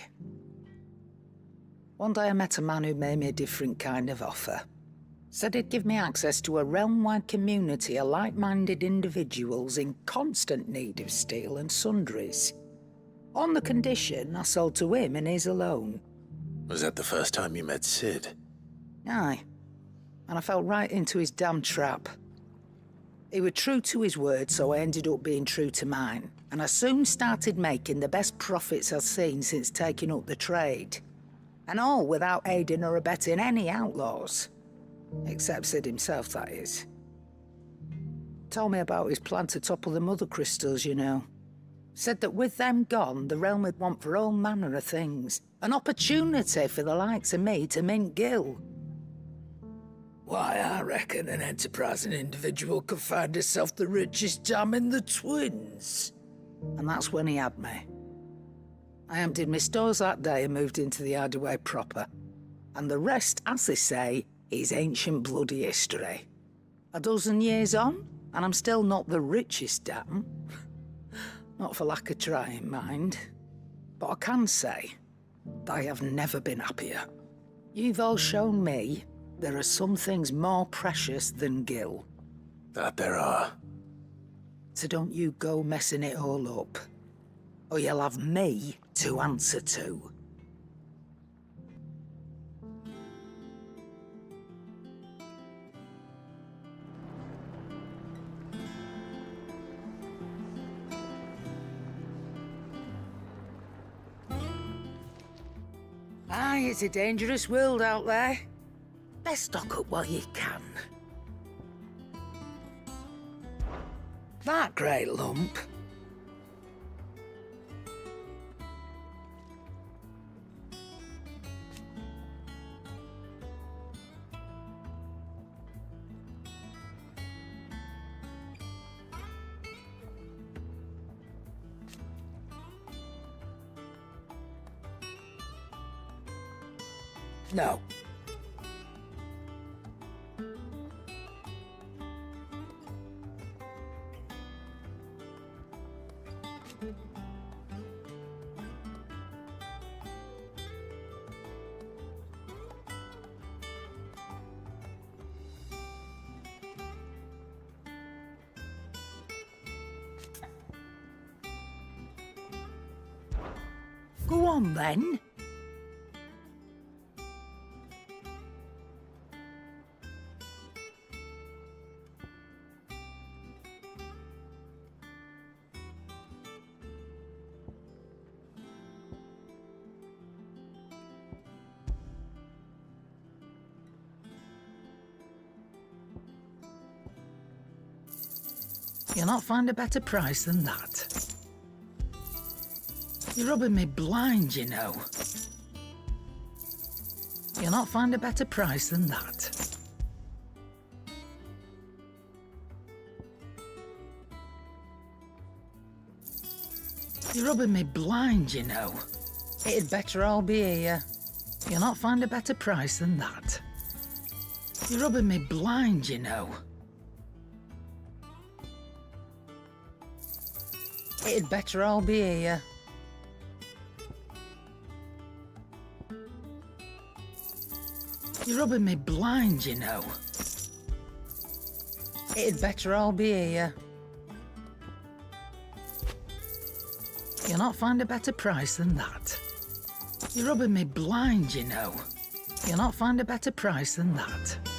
I met a man who made me a different kind of offer. Said he'd give me access to a realm-wide community of like-minded individuals in constant need of steel and sundries. On the condition I sold to him and his alone. Was that the first time you met Sid? Aye. And I fell right into his damn trap. He was true to his word, so I ended up being true to mine. And I soon started making the best profits I've seen since taking up the trade. And all without aiding or abetting any outlaws. Except Sid himself, that is. Told me about his plan to topple the mother crystals, you know. Said that with them gone, the realm would want for all manner of things. An opportunity for the likes of me to mint gil. Why, I reckon an enterprising individual could find himself the richest dam in the twins. And that's when he had me. I emptied my stores that day and moved into the Hideaway proper. And the rest, as they say, is ancient bloody history. A dozen years on, and I'm still not the richest dam. Not for lack of trying, mind. But I can say that I have never been happier. You've all shown me there are some things more precious than gil. That there are. So don't you go messing it all up, or you'll have me to answer to. Aye, it's a dangerous world out there. Best stock up while you can. That great lump. No. Go on, then. You'll not find a better price than that. You're rubbing me blind, you know. You'll not find a better price than that. You're rubbing me blind, you know. It'd better all be here. You'll not find a better price than that. You're rubbing me blind, you know. It'd better all be here. You're rubbing me blind, you know. It'd better all be here. You'll not find a better price than that. You're rubbing me blind, you know. You'll not find a better price than that.